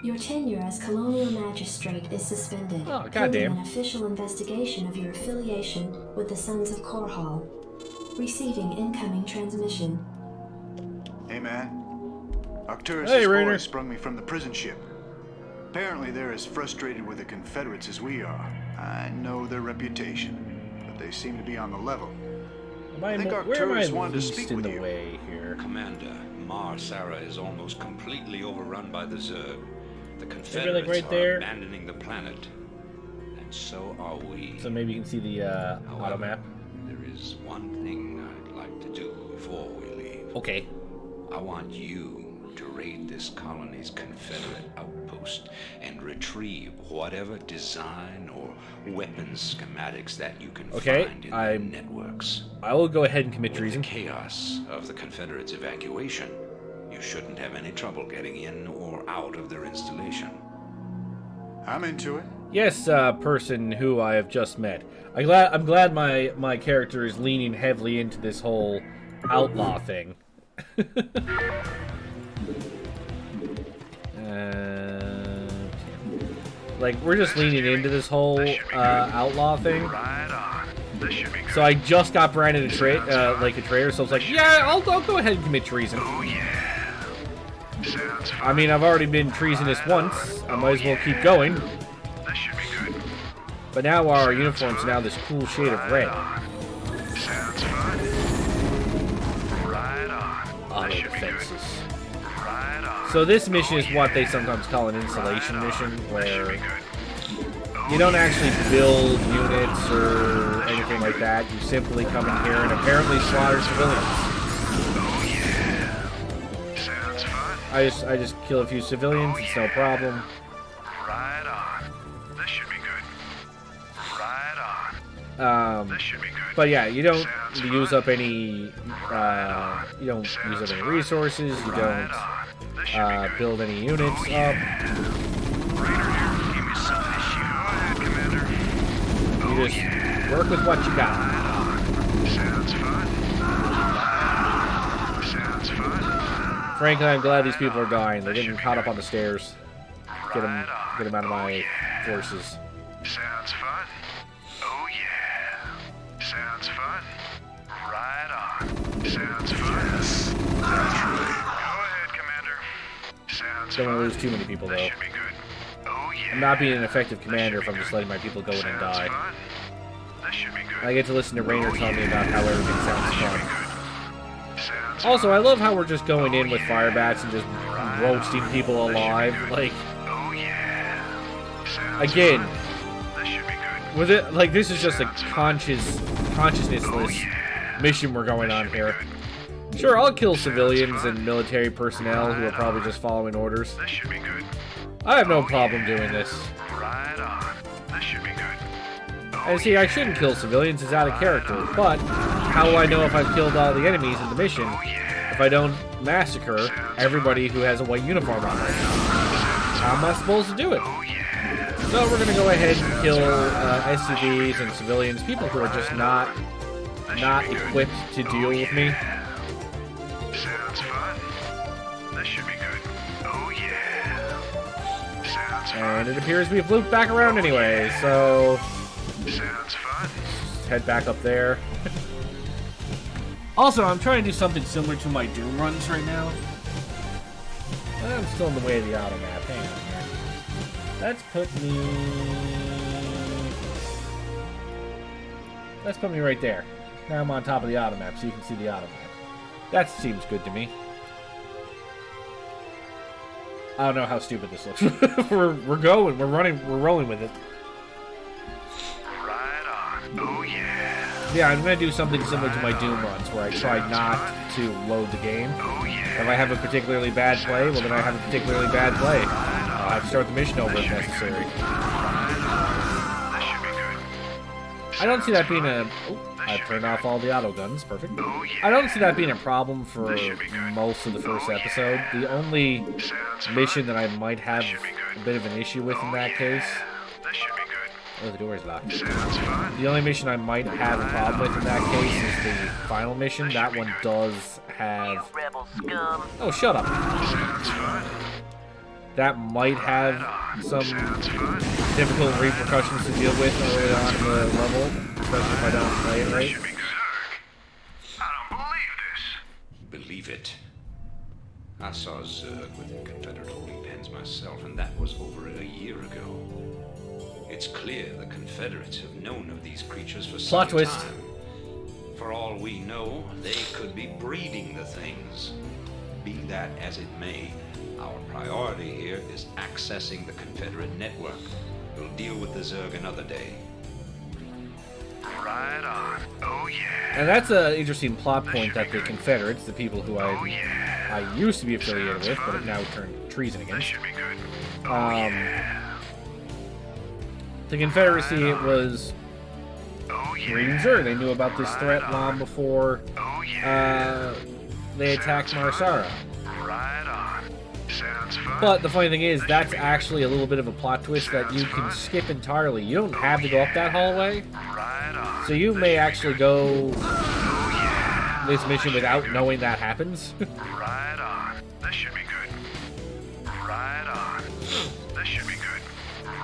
Your tenure as colonial magistrate is suspended. Oh, pending goddamn. an official investigation of your affiliation with the Sons of Korhal. Receiving incoming transmission. Hey, man. Arcturus' Hey, Rainer. boys sprung me from the prison ship. Apparently they're as frustrated with the Confederates as we are. I know their reputation, but they seem to be on the level. I think where am Arcturus I wanted to least speak in with the you. way here? Commander, Mar Sara is almost completely overrun by the Zerg. The like Confederates right are there? abandoning the planet. And so are we. So maybe you can see the auto However, map. there is one thing I'd like to do before we leave. Okay. I want you to raid this colony's Confederate outpost and retrieve whatever design or weapons schematics that you can find in their networks. I will go ahead and commit With treason. the chaos of the Confederates' evacuation, you shouldn't have any trouble getting in or out of their installation. I'm into it. Yes, person who I have just met. I'm glad my character is leaning heavily into this whole outlaw thing. Like, we're just leaning into this whole outlaw thing. So I just got branded a traitor, so I was like, yeah, I'll go ahead and commit treason. I mean, I've already been treasonous once. I might as well keep going. But now our uniform's now this cool shade of red. Auto defenses. So this mission is what they sometimes call an installation mission, where you don't actually build units or anything like that. You simply come in here and apparently slaughter civilians. I just kill a few civilians. It's no problem. But yeah, you don't use up any resources. You don't build any units up. You just work with what you got. Frankly, I'm glad these people are dying. They're getting caught up on the stairs. Get them out of my forces. Sounds fun. Oh yeah. Sounds fun. Right on. Sounds fun. Yes. Naturally. Go ahead, Commander. Sounds Don't want to fun. lose too many people, though. That should be good. Oh yeah. I'm not being an effective commander if I'm just letting my people go in and die. That should be good. I get to listen to Rainer tell me about how everything sounds fun. Also, I love how we're just going in with fire bats and just roasting people alive. Like, again, with it, like, this is just a consciousnessless mission we're going on here. Sure, I'll kill civilians and military personnel who are probably just following orders. I have no problem doing this. And see, I shouldn't kill civilians, it's out of character, but how will I know if I've killed all the enemies in the mission if I don't massacre everybody who has a white uniform on? How am I supposed to do it? So we're gonna go ahead and kill SCVs and civilians, people who are just not equipped to deal with me. Sounds fun. That should be good. Oh yeah. Sounds fun. And it appears we've looped back around anyway, so Sounds fun. head back up there. Also, I'm trying to do something similar to my Doom runs right now. I'm still in the way of the auto map. Hang on here. Let's put me right there. Now I'm on top of the auto map, so you can see the auto map. That seems good to me. I don't know how stupid this looks. we're rolling with it. Oh yeah. Yeah, I'm gonna do something similar to my Doom runs, where I try not to load the game. If I have a particularly bad play, well then I have a particularly bad play. I'll have to start the mission over if necessary. I don't see that being a... Oh, I turned off all the auto guns. Perfect. I don't see that being a problem for most of the first episode. The only mission that I might have a bit of an issue with in that case... Oh, the door is locked. The only mission I might have a problem with in that case is the final mission. That one does have... Oh, shut up. That might have some difficult repercussions to deal with early on in the level, especially if I don't play it right. I saw Zerg with Confederate holding pens myself, and that was over a year ago. It's clear the Confederates have known of these creatures for some Plot twist. time. For all we know, they could be breeding the things. Be that as it may, our priority here is accessing the Confederate network. We'll deal with the Zerg another day. Right on. Oh, yeah. And that's an interesting plot point that the Confederates, the people who I used to be affiliated with, but have now turned treason against. Should be good. Oh, yeah. The Confederacy was Oh, breeding yeah. Zerg. They knew about this threat long before Oh, yeah. they attacked Marsara. Right on. Sounds fun. But the funny thing is, that's actually a little bit of a plot twist that you can skip entirely. You don't have to go up that hallway. Right on. So you may actually go this mission without knowing that happens. Right on. This should be good. Right on. This should be good.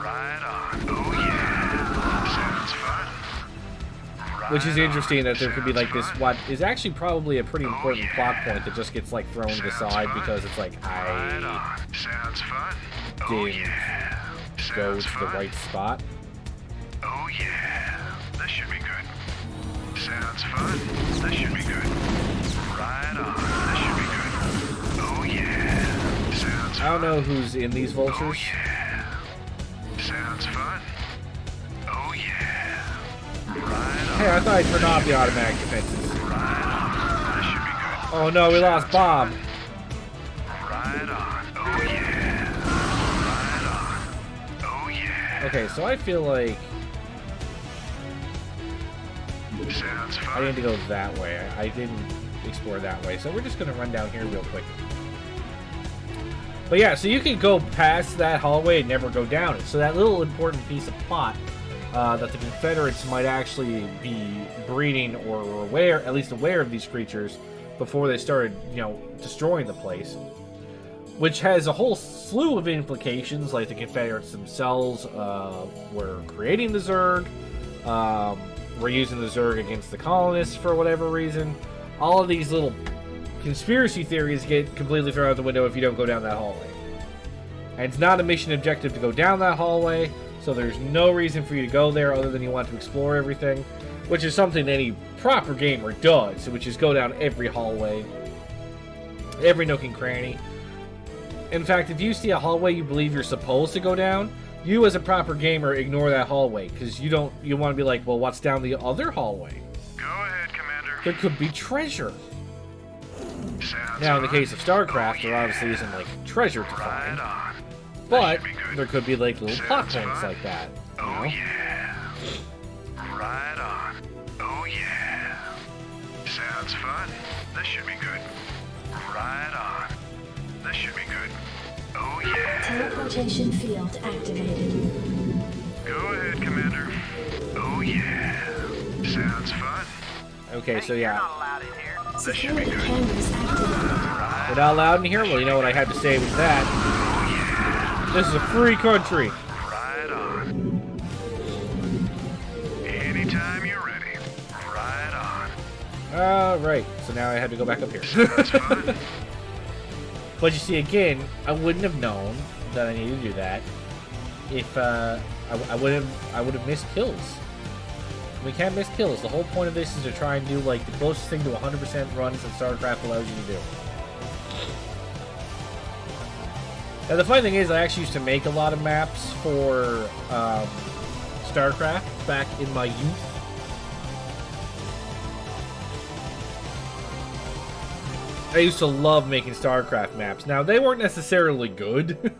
Right on. Oh, yeah. Sounds fun. Which is interesting that there could be like this, what is actually probably a pretty important plot point that just gets like thrown to the side because it's like, I Sounds fun. didn't go to the right spot. Oh, yeah. This should be good. Sounds fun. This should be good. Right on. This should be good. Oh, yeah. Sounds I don't know who's in these vultures. Sounds fun. Oh, yeah. Hey, I thought I turned off the automatic defenses. This should be good. Oh no, we lost Bob. Right on. Oh, yeah. Right on. Oh, yeah. Okay, so I feel like Sounds fun. I need to go that way. I didn't explore that way, so we're just gonna run down here real quick. But yeah, so you can go past that hallway and never go down it. So that little important piece of plot that the Confederates might actually be breeding or aware, at least aware of these creatures before they started, you know, destroying the place. Which has a whole slew of implications, like the Confederates themselves were creating the Zerg, were using the Zerg against the colonists for whatever reason. All of these little conspiracy theories get completely thrown out the window if you don't go down that hallway. And it's not a mission objective to go down that hallway, so there's no reason for you to go there other than you want to explore everything, which is something any proper gamer does, which is go down every hallway, every nook and cranny. In fact, if you see a hallway you believe you're supposed to go down, you as a proper gamer ignore that hallway, because you want to be like, well, what's down the other hallway? Go ahead, Commander. There could be treasure. Sounds Now, in the fun. case of Starcraft, there obviously isn't, like, treasure to find. But there could be, like, little plot points like that. You know? Yeah. Right on. Oh, yeah. Sounds fun. This should be good. Right on. This should be good. Oh, yeah. Teleportation field activated. Go ahead, Commander. Oh, yeah. Sounds fun. Okay, so yeah. This should be Security good. cameras activated. We're not allowed in here? Well, you know what I had to say with that. This is a free country. Right on. Anytime you're ready. Right on. Alright, so now I had to go back up here. But you see, again, I wouldn't have known that I needed to do that if I would have missed kills. We can't miss kills. The whole point of this is to try and do like the closest thing to 100% runs that Starcraft allows you to do. Now the funny thing is, I actually used to make a lot of maps for Starcraft back in my youth. I used to love making Starcraft maps. Now, they weren't necessarily good.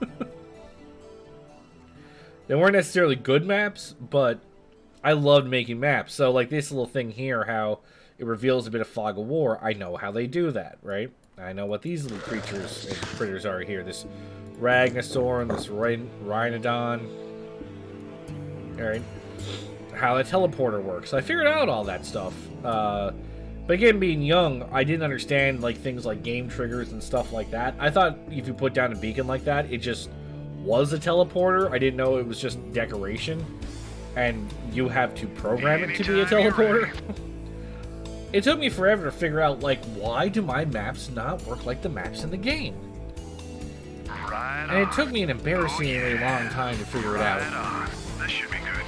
They weren't necessarily good maps, but I loved making maps. So, like this little thing here, how it reveals a bit of Fog of War, I know how they do that, right? I know what these little creatures and critters are here. This Ragnasaur, this Rhinodon. Alright. How the teleporter works. I figured out all that stuff. But again, being young, I didn't understand like things like game triggers and stuff like that. I thought if you put down a beacon like that, it just was a teleporter. I didn't know it was just decoration. And you have to program it to be a teleporter. It took me forever to figure out, like, why do my maps not work like the maps in the game? And it took me an embarrassingly long time to figure it out. This should be good.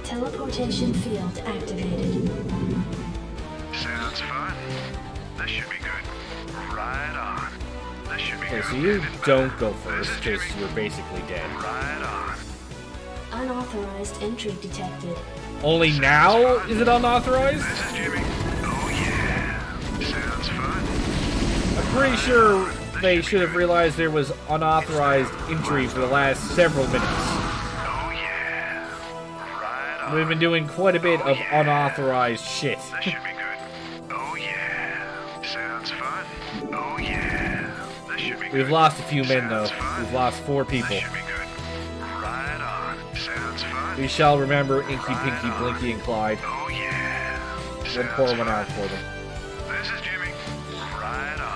Teleportation field activated. Sounds fun. This should be good. Right on. This should be Okay, good. so you don't go first, because you're basically dead. Right on. Unauthorized entry detected. Only now is it unauthorized? This is Jimmy. Oh yeah. Sounds fun. I'm pretty sure they should have realized there was unauthorized entry for the last several minutes. Oh yeah. Right on. We've been doing quite a bit of unauthorized shit. This should be good. Oh yeah. Sounds fun. Oh yeah. This should be good. We've lost a few men, though. We've lost 4 people. This should be good. Right on. Sounds fun. We shall remember Inky, Pinky, Blinky, and Clyde. Oh yeah. We'll pour one out for them. This is Jimmy. Right on.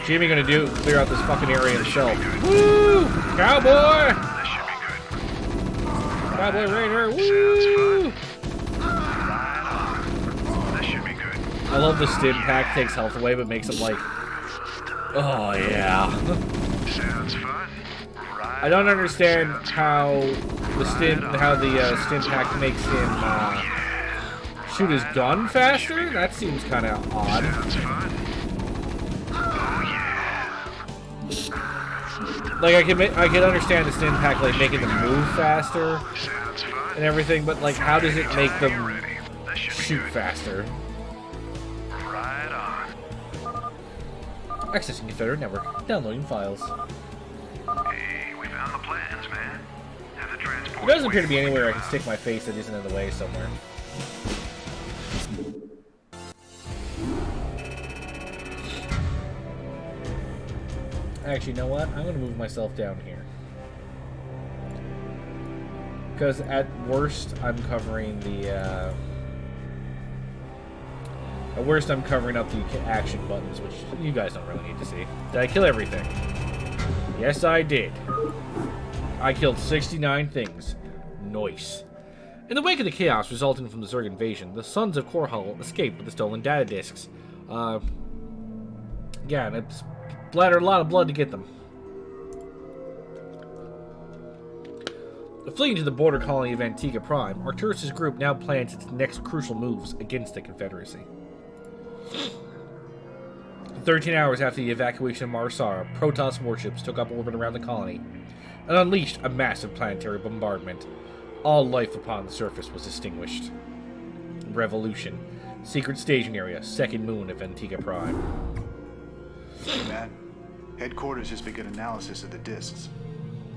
Jimmy gonna clear out this fucking area himself. Woo! Cowboy! This should be good. Cowboy Raider! Woo! Right on. This should be good. I love the stim pack takes health away, but makes him like, oh yeah. Sounds fun. Right I don't understand how the stim pack makes him shoot his gun faster. That seems kind of odd. Sounds fun. Like I can understand the stim pack like making them move faster Sounds fun. and everything, but like how does it make them shoot faster? Right on. Accessing Confederate network. Downloading files. Hey, we found the plans, man. Have the transport. There doesn't appear to be anywhere I can stick my face that isn't in the way somewhere. Actually, you know what? I'm going to move myself down here. Because at worst, I'm covering the, At worst, I'm covering up the action buttons, which you guys don't really need to see. Did I kill everything? Yes, I did. I killed 69 things. Nice. In the wake of the chaos resulting from the Zerg invasion, the Sons of Korhal escaped with the stolen data disks. Yeah, and it's splattered a lot of blood to get them. Fleeing to the border colony of Antigua Prime, Arcturus' group now plans its next crucial moves against the Confederacy. 13 hours after the evacuation of Marsara, Protoss warships took up orbit around the colony and unleashed a massive planetary bombardment. All life upon the surface was extinguished. Revolution. Secret staging area. Second moon of Antigua Prime. Matt, headquarters has begun analysis of the discs.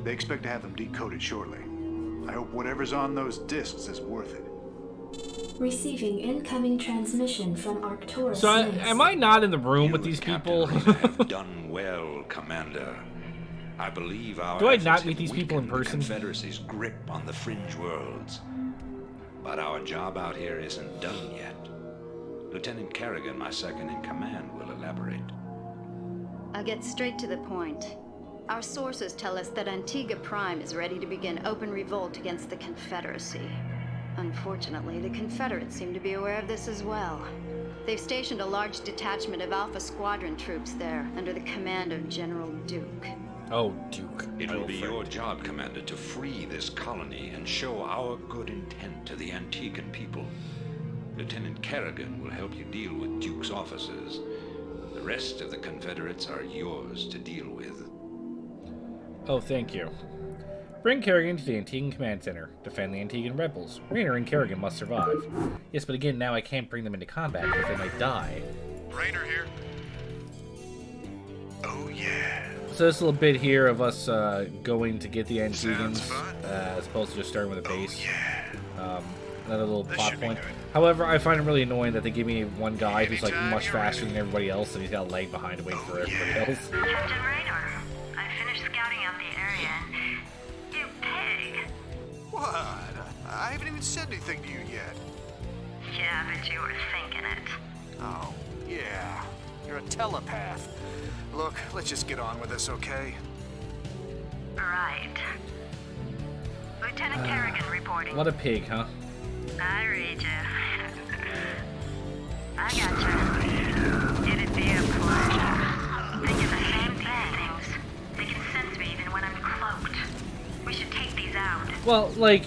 They expect to have them decoded shortly. I hope whatever's on those discs is worth it. Receiving incoming transmission from Arcturus. So, am I not in the room with these people? have done well, Commander. I believe our Do I efforts not meet have these people in weakened the person? Confederacy's grip on the fringe worlds. But our job out here isn't done yet. Lieutenant Kerrigan, my second in command, will elaborate. I'll get straight to the point. Our sources tell us that Antigua Prime is ready to begin open revolt against the Confederacy. Unfortunately, the Confederates seem to be aware of this as well. They've stationed a large detachment of Alpha Squadron troops there under the command of General Duke. Oh, Duke. It will be your job, Commander, to free this colony and show our good intent to the Antiguan people. Lieutenant Kerrigan will help you deal with Duke's officers. The rest of the Confederates are yours to deal with. Oh, thank you. Bring Kerrigan to the Antiguan Command Center. Defend the Antiguan rebels. Raynor and Kerrigan must survive. Yes, but again, now I can't bring them into combat because they might die. Raynor here. Oh yeah. So this little bit here of us going to get the Antigans, as opposed to just starting with a base. Another little plot point. However, I find it really annoying that they give me one guy who's like much faster than everybody else, and he's got a lag behind to wait for everybody else. Captain Raynor, I finished scouting out the area. You pig. What? I haven't even said anything to you yet. Yeah, but you were thinking it. Oh, yeah. You're a telepath. Look, let's just get on with this, okay? Right. Lieutenant Kerrigan reporting. What a pig, huh? I read you. I got you. It'd be a pleasure. Thinking the same thing. Well, like,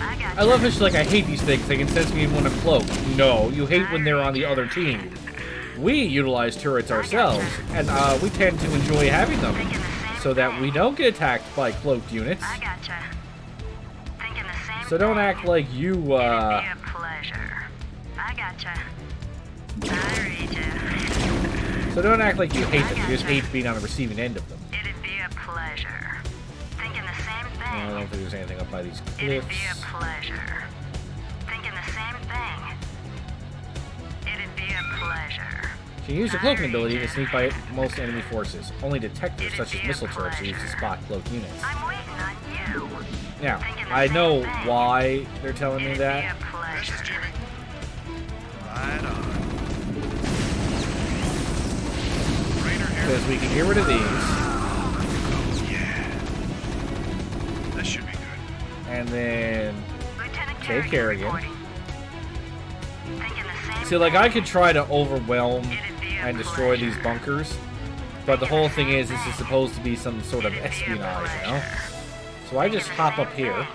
I love how she's like, I hate these things. They can sense me when I'm cloaked. No, you hate when they're on the other team. We utilize turrets ourselves, and we tend to enjoy having them, so that we don't get attacked by cloaked units. I gotcha. Thinking the same So don't act like you, It'd be a pleasure. I gotcha. I read you. So don't act like you hate them. You just hate being on the receiving end of them. It'd be a pleasure. Thinking the same thing. I don't think there's anything up by these It'd cliffs. be a pleasure. Thinking the same thing. It'd be a pleasure. She can use her cloaking ability to sneak by most enemy forces. Only detectors such as missile turrets are used to spot cloaked units. I'm waiting on you. Now, I know why they're telling me that. This is Jimmy. Right on. Because we can get rid of these. Oh, yeah. This should be good. And then Lieutenant take Kerrigan Kerrigan. reporting. Thinking the same See, like, I could try to overwhelm It'd be a and destroy pleasure. these bunkers, but the whole thing is, this is supposed to be some sort of espionage, you know? So I just hop up here.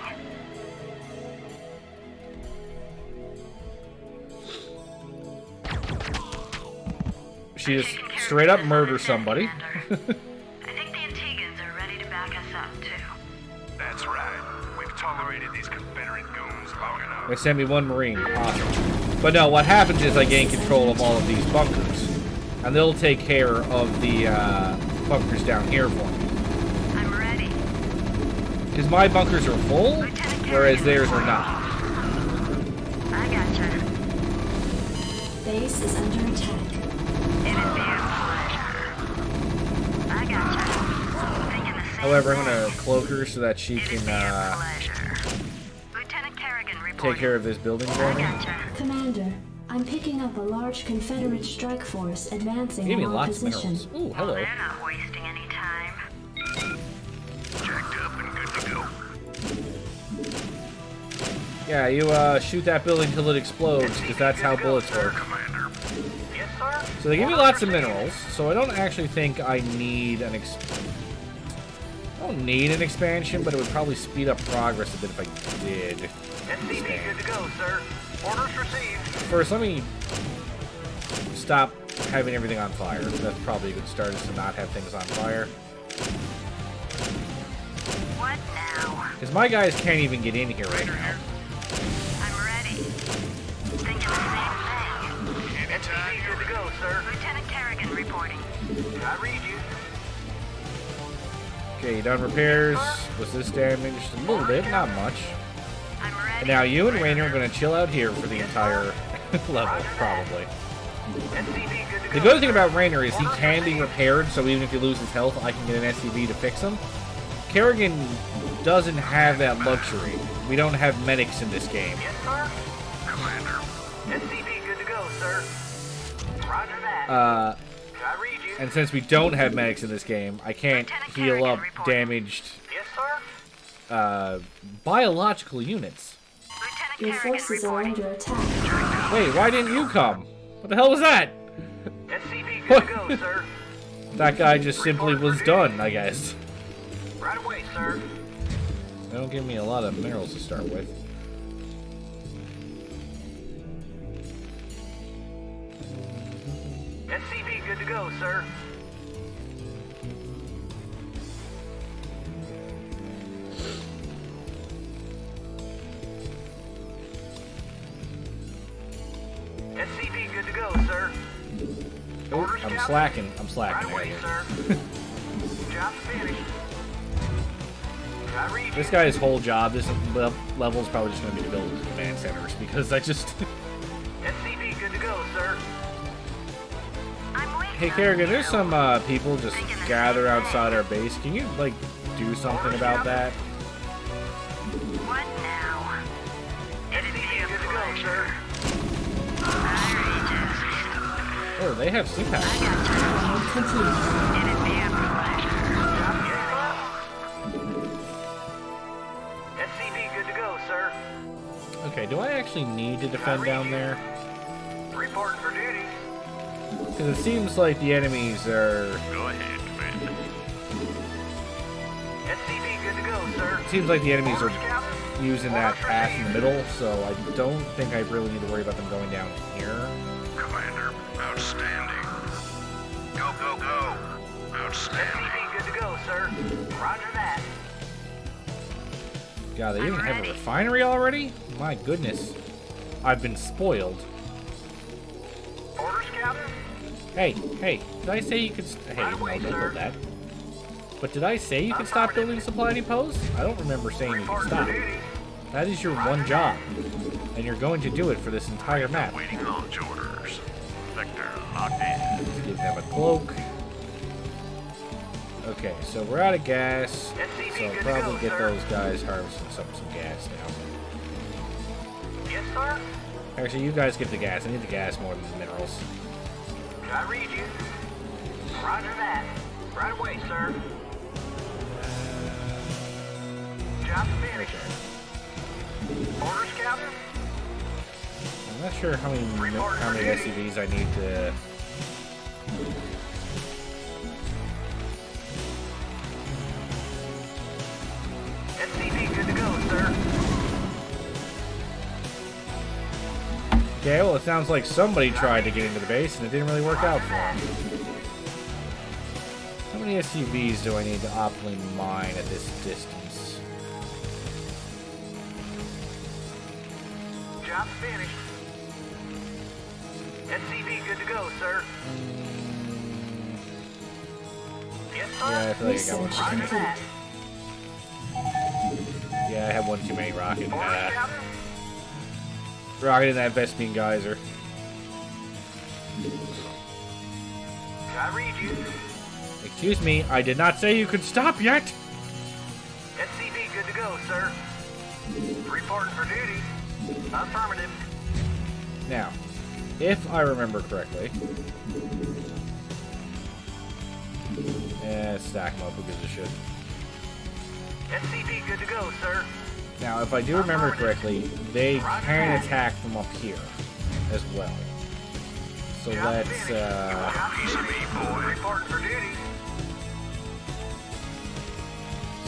She just straight up murders somebody. I think the Antigans are ready to back us up, too. That's right. We've tolerated these Confederate goons long enough. They sent me one Marine. Awesome. But no, what happens is I gain control of all of these bunkers. And they'll take care of the bunkers down here for me. I'm ready. Because my bunkers are full, whereas theirs are not. I gotcha. Base is under attack. It'd be a pleasure. I gotcha. Thinking the same However, I'm going to cloak her so that she can pleasure. Lieutenant Kerrigan take reporting. care of this building for me. Commander, I'm picking up a large Confederate strike force advancing Gave me in our lots of position. minerals. Ooh, hello. They're not wasting any time. Jacked up and good to go. Yeah, you shoot that building till it explodes, because that's how bullets work. Commander. Yes, sir. So they give me lots of minerals, so I don't actually think I need an I don't need an expansion, but it would probably speed up progress a bit if I did. SCV expand. good to go, sir. Orders received. First, let me stop having everything on fire. That's probably a good start, is to not have things on fire. What now? Because my guys can't even get in here right now. I'm ready. Thinking the same thing. SCV good to go, sir. Lieutenant Kerrigan reporting. I read you. Okay, done repairs. Was this damaged? A little bit, not much. I'm ready. And now you and Rainer are going to chill out here for the entire level, probably. SCV good to The go. good thing about Rainer is he can be repaired, so even if he loses health, I can get an SCV to fix him. Kerrigan doesn't have that luxury. We don't have medics in this game. Yes, sir. Commander. SCV good to go, sir. Roger that. Uh, I read you. and since we don't have medics in this game, I can't heal up damaged Yes, sir. biological units. Your forces are under attack. Wait, why didn't you come? What the hell was that? SCV good to go, sir. That guy just simply was done, I guess. Right away, sir. They don't give me a lot of minerals to start with. SCV good to go, sir. SCV good to go, sir. Oh, I'm slacking. I'm Right slacking. away, There. sir. Job finished. I read you. This guy's whole job, this level is probably just going to be to build his command centers, because I just... SCV good to go, sir. Hey, Kerrigan, there's some people just gather outside our base. Can you, like, do something about that? What now? SCV good to go, sir. Oh, they have CPAP. It'd be a SCV good to go, sir. Okay, do I actually need to defend down there? Reporting for duty. Because it seems like the enemies are... Go ahead, Commander. SCV good to go, sir. It seems like the enemies are Orders, Captain. using that path in the middle, so I don't think I really need to worry about them going down here. Commander, outstanding. Go, go, go. Outstanding. SCV good to go, sir. Roger that. God, they even have a refinery already? My goodness. I've been spoiled. Orders, Captain? Hey, did I say you could... Hey, no, don't build that. But did I say you could stop building supply depots? I don't remember saying you could stop. That is your one job. And you're going to do it for this entire map. Waiting launch orders. Vector locked in. Let's give them a cloak. Okay, so we're out of gas. So I'll probably get those guys harvesting some gas now. Yes, sir? Actually, you guys get the gas. I need the gas more than the minerals. I read you. Roger that. Right away, sir. Job finished. Orders, Captain? I'm not sure how many SCVs I need to... SCV good to go, sir. Okay, well, it sounds like somebody tried to get into the base and it didn't really work out for them. How many SCVs do I need to optimally mine at this distance? Job finished. SCV good to go, sir. Yes, sir. Yeah, I feel like I got one too Roger many. that. Yeah, I have one too many rocket. Rocket in that Vespine geyser. I read you. Excuse me, I did not say you could stop yet! SCV good to go, sir. Reporting for duty. Affirmative. Now, if I remember correctly... stack them up, who gives a shit? SCV good to go, sir. Now, if I do remember correctly, they can attack from up here as well. So let's, Reporting for duty.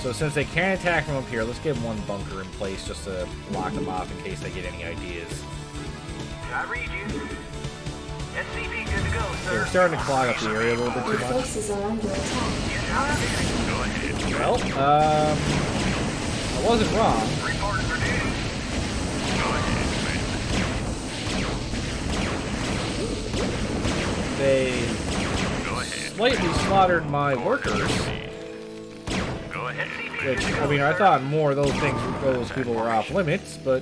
So since they can attack from up here, let's get one bunker in place just to block them off in case they get any ideas. I read you. SCV good to go, Okay, sir. we're starting to clog up the area a little bit too much. Forces are under attack. Well, I wasn't wrong. Reporting for duty. They slightly slaughtered my workers. Which, I mean, I thought more of those people were off limits, but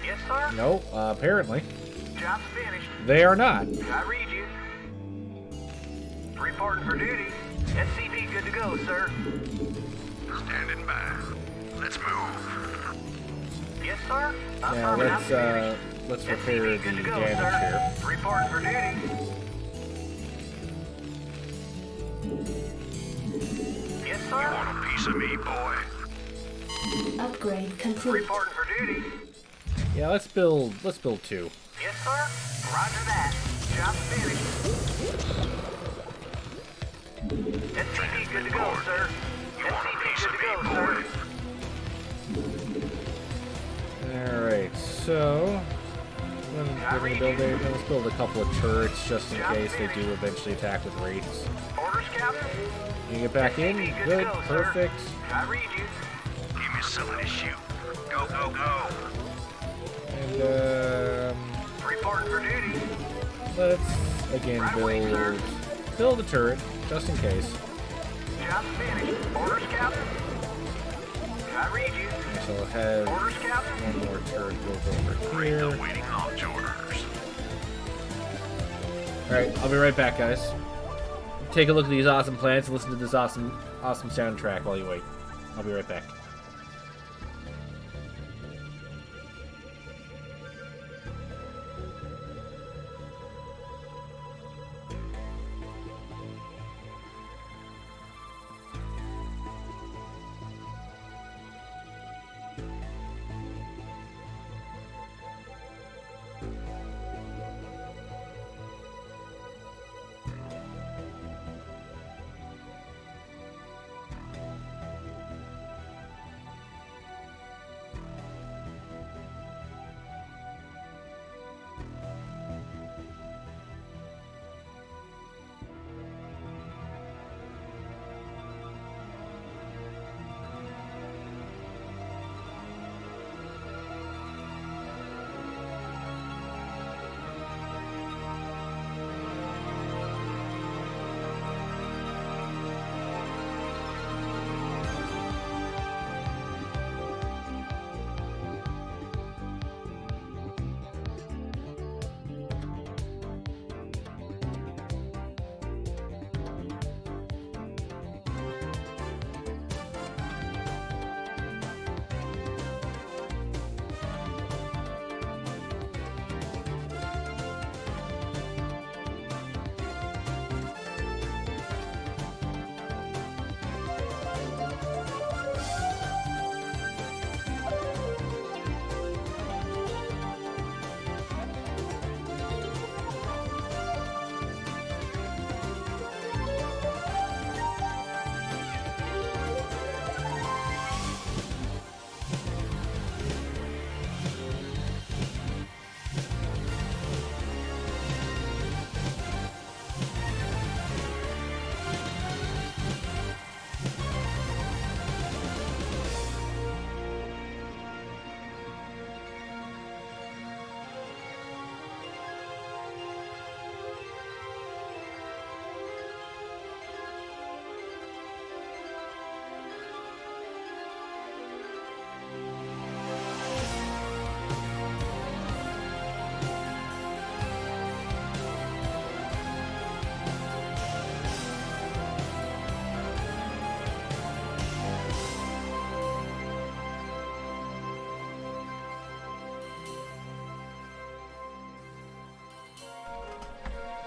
Yes, sir. no, apparently Job finished. they are not. I read you. Reporting for duty. SCV good to go, sir. Standing by. Let's move. Yes, sir. Now let's repair the damage here. Reporting for duty. Yes, sir. You want a piece of me, boy? Upgrade complete. Reporting for duty. Yeah, let's build two. Yes, sir. Roger that. Job finished. SCV good to go, sir. SCV good to go, sir. Alright, so let's build a couple of turrets just in case they do eventually attack with wraiths. Orders, Captain. You get back in? Good, perfect. I read you. Give me something to shoot. Go, go, go. And Reporting for duty. let's again build a turret just in case. Job finished. Orders, Captain. I read you. So I'll have Orders, Captain. one more turret built over here. Waiting launch orders. Alright, I'll be right back, guys. Take a look at these awesome plants and listen to this awesome soundtrack while you wait. I'll be right back.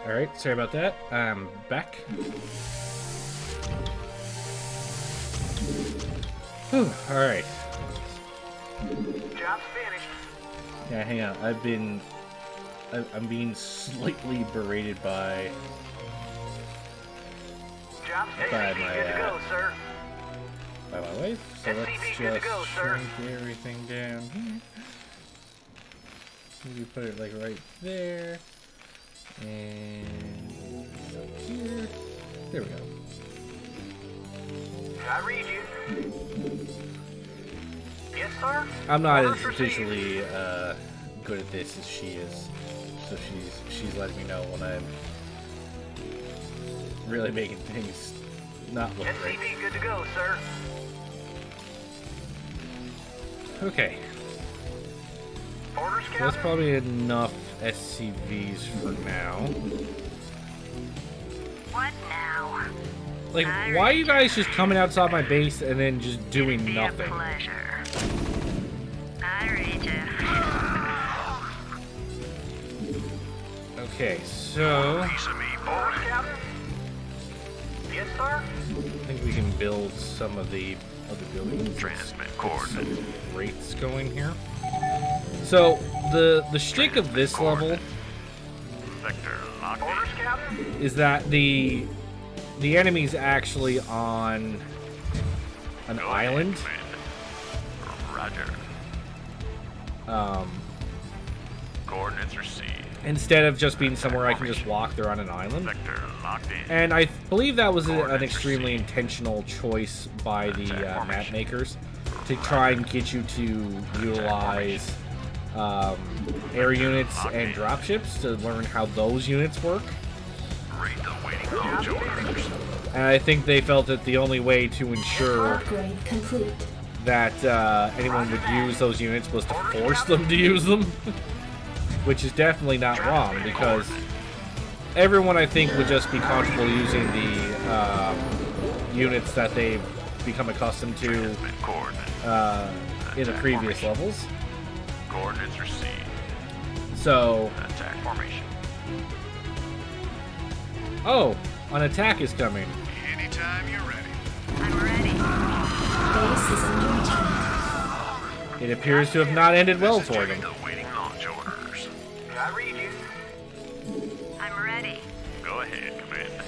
Alright, sorry about that. I'm back. Whew, alright. Job's finished. Yeah, hang on. I'm being slightly berated by Job's by SCV my good to go, sir. by my wife. So let's SCV good to go, just sir. shrink everything down here. Maybe put it like right there. And up here. There we go. I read you. Yes, sir. I'm not as Orders received. visually good at this as she is, so she's letting me know when I'm really making things not look great. SCV good to go, sir. Okay, Orders, so that's Captain. probably enough SCVs for now. What now? Like, why are you guys just coming outside my base and then just doing Be a nothing? pleasure. I read you. Okay, so Orders, Captain. Yes, sir. I think we can build some of the other buildings. Transmit coordinates. Rates going here. So the shtick of this level Orders, Captain. is that the enemy's actually on an island. Roger. Coordinates received. Instead of just being somewhere I can just walk, they're on an island. Sector locked in. And I believe that was an extremely intentional choice by the map makers to try and get you to utilize air units and dropships to learn how those units work. Read the waiting launch orders. And I think they felt that the only way to ensure Upgrade complete. that anyone would use those units was to force them to use them. Which is definitely not wrong, because everyone, I think, would just be comfortable using the units that they've become accustomed to in the previous levels. Coordinates received. So, Attack formation. oh, an attack is coming. Anytime you're ready. I'm ready. Base is under attack. It appears to have not ended well for them. The waiting launch orders. I read you. I'm ready. Go ahead, Commander.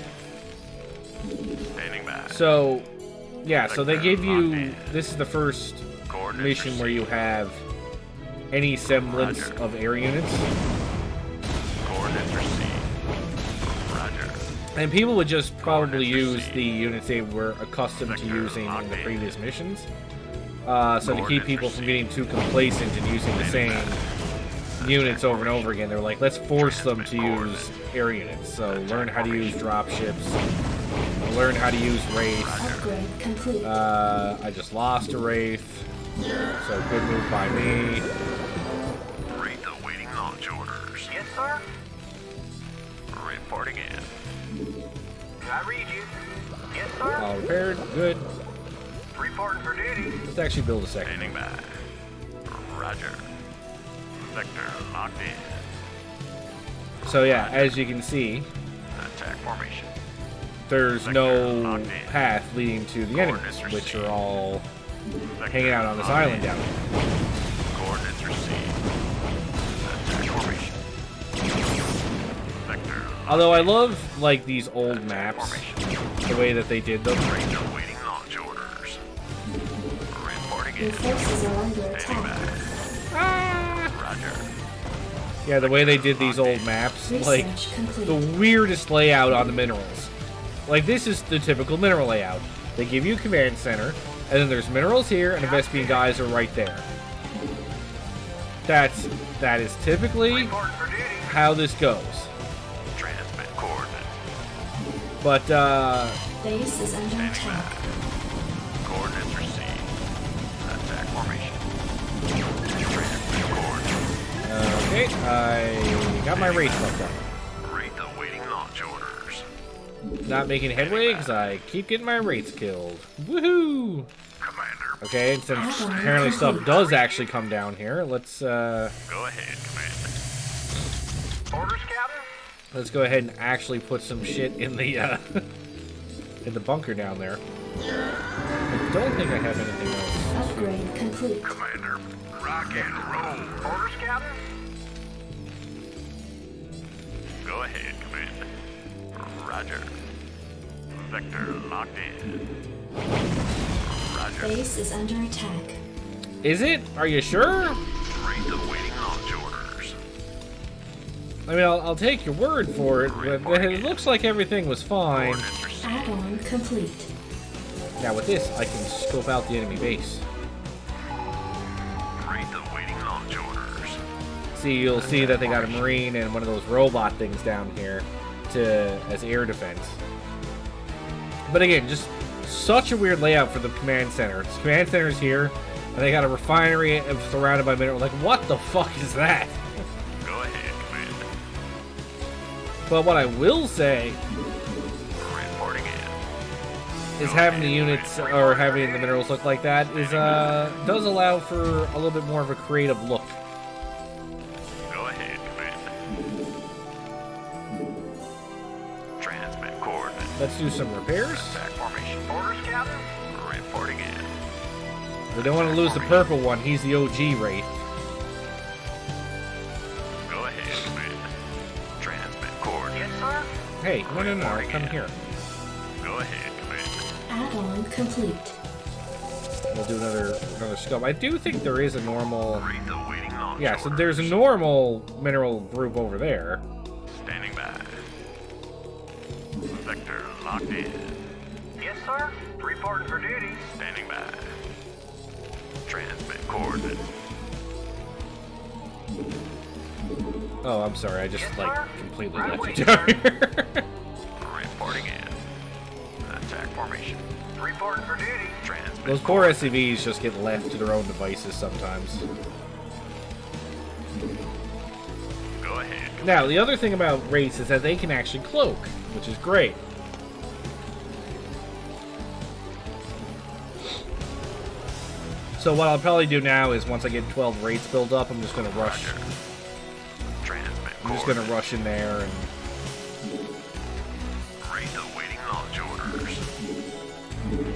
Standing by. So, yeah, so they gave you, this is the first mission where you have any semblance of air units. Coordinates received. Roger. And people would just probably use the units they were accustomed to using in the previous missions. So to keep people from getting too complacent and using the same units over and over again, they're like, let's force them to use air units. So learn how to use dropships, learn how to use Wraith. Upgrade complete. I just lost a Wraith, so good move by me. Read the waiting launch orders. Yes, sir. Reporting in. I read you. Yes, sir. All repaired, good. Reporting for duty. Let's actually build a second. Standing by. Roger. Sector locked in. So yeah, as you can see, Attack formation. there's no path leading to the enemies, which are all hanging out on this island down here. Coordinates received. Attack formation. Sector Although I love like these old maps, the way that they did them. waiting launch orders. Reporting Your in. forces are under Standing attack. by. Roger. Yeah, the way they did these old maps, like Research complete. the weirdest layout on the minerals. Like this is the typical mineral layout. They give you a command center, and then there's minerals here, and the Vespian guys are right there. That is typically Reporting for duty. how this goes. Transmit coordinates. But Base is under attack. Coordinates received. Attack formation. Transmit coordinates. okay, I got my race fucked up. Read the waiting launch orders. Not making headway because I keep getting my wraiths killed. Woohoo! Commander. Okay, and since apparently stuff does actually come down here, let's Go ahead, Commander. Orders, Captain. Let's go ahead and actually put some shit in the in the bunker down there. I don't think I have anything else. Upgrade complete. Commander, rock and roll. Orders, Captain? Go ahead, Commander. Roger. Vector locked in. Roger. Base is under attack. Is it? Are you sure? Read the waiting launch orders. I mean, I'll take your word for it, but it looks like everything was fine. Add-on complete. Now with this, I can scope out the enemy base. Read the waiting launch orders. See, you'll see that they got a Marine and one of those robot things down here as air defense. But again, just such a weird layout for the command center. The command center is here, and they got a refinery surrounded by mineral. Like, what the fuck is that? Go ahead, Commander. But what I will say Reporting in. is having the units or having the minerals look like that is does allow for a little bit more of a creative look. Go ahead, Commander. Transmit coordinates. Let's do some repairs. Attack formation. Orders, Captain? Reporting in. We don't want to lose the purple one. He's the OG Wraith. Go ahead, Commander. Transmit coordinates. Yes, sir? Hey, no, come here. Go ahead, Commander. Add-on complete. We'll do another scope. I do think there is a normal. Read the waiting launch Yeah, so orders. there's a normal mineral group over there. Standing by. Vector locked in. Yes, sir? Reporting for duty. Standing by. Transmit coordinates. Oh, I'm sorry. I just Yes, like sir. completely Right left away, you down sir. here. Reporting in. Attack formation. Reporting for duty. Transmit. Those poor SCVs just get left to their own devices sometimes. Go ahead. Now, the other thing about Wraiths is that they can actually cloak, which is great. So what I'll probably do now is once I get 12 Wraiths built up, I'm just going to rush. Transmit. I'm just going to rush in there and Read the waiting launch orders.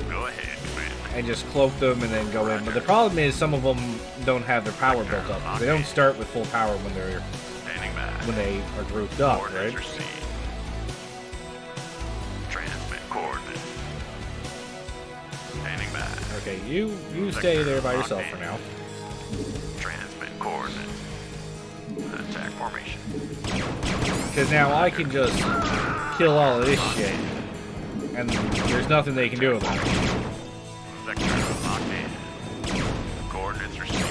Go ahead, Commander. and just cloak them and then go in. But the problem is some of them don't have their power built up. They don't start with full power when Standing by. they are grouped up, Coordinates right? received. Transmit coordinates. Standing by. Okay, you stay there by yourself for now. Transmit coordinates. Attack formation. Because now I can just kill all of this shit. And there's nothing they can do about it. Vector locked in. Coordinates received.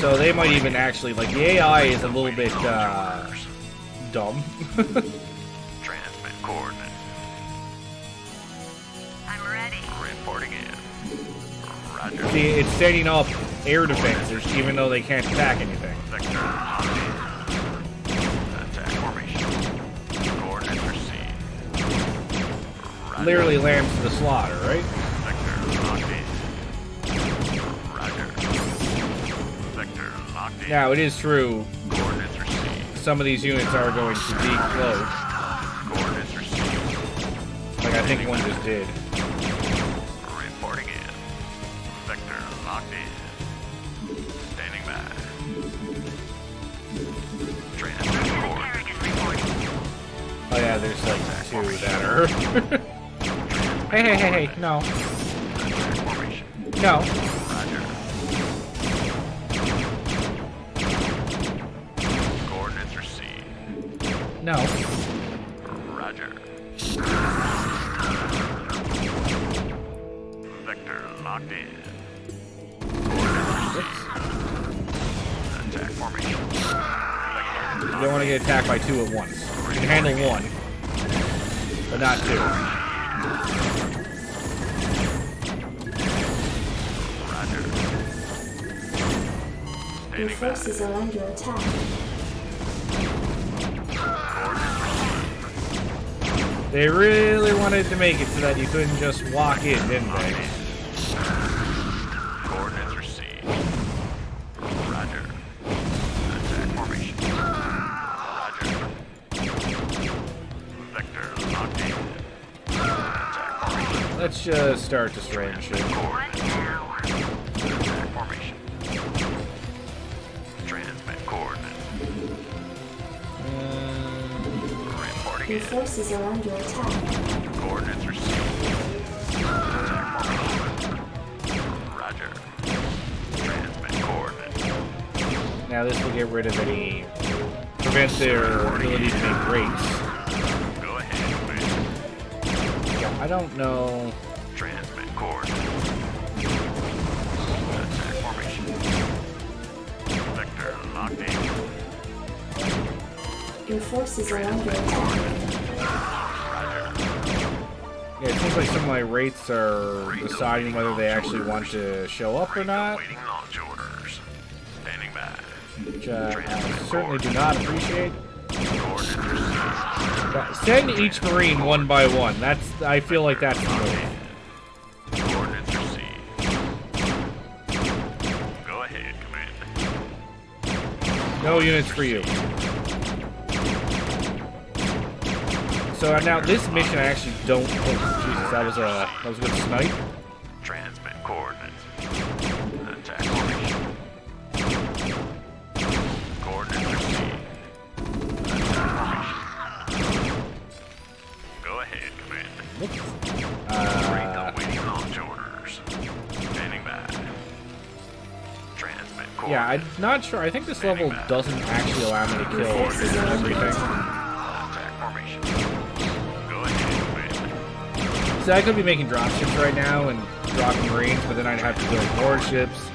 So they might even actually, like, the AI is a little bit, dumb. Transmit coordinates. I'm ready. Reporting in. Roger. See, it's setting up air defenses even though they can't attack anything. Vector locked in. Attack formation. Coordinates received. Roger. Literally lambs to the slaughter, right? Vector locked in. Roger. Vector locked in. Now, it is true, Coordinates received. some of these units are going to decloak. Coordinates received. Like I think one just did. Reporting in. Vector locked in. Standing by. Transmit coordinates. Oh yeah, there's like two that are... hey, no. Attack formation. No. Roger. Coordinates received. No. Roger. Vector locked in. Coordinates received. Attack formation. Vector You don't want to get attacked by two at once. You can handle one, but not two. Roger. Your Standing by. forces are under attack. They really wanted to make it so that you couldn't just walk in, didn't they? Coordinates received. Roger. Attack formation. Roger. let's just start this range shit. Formation. Transmit coordinates. Reporting Your in. forces are under attack. Coordinates received. Attack formation. Roger. Transmit coordinates. Now this will get rid of any... prevent their ability to make rates. Go ahead, please. Yeah, I don't know... Transmit coordinates. Attack formation. Vector locked in. Your forces are under attack. Yeah, it seems like some of my rates are deciding whether they actually want to show up or not. Waiting launch orders. Standing by. Which I certainly do not appreciate. But send each Marine one by one. That's, I feel like that's the move. Coordinates received. Go ahead, Commander. No units for you. So now this mission I actually don't. Oh, Jesus, that was a good snipe. Transmit coordinates. Attack formation. Coordinates received. Attack formation. Go ahead, Commander. Waiting launch orders. Standing by. Transmit coordinates. Yeah, I'm not sure. I think this level doesn't actually allow me to kill everything. Attack formation. Go ahead, Commander. So I could be making dropships right now and dropping Marines, but then I'd have to build more ships.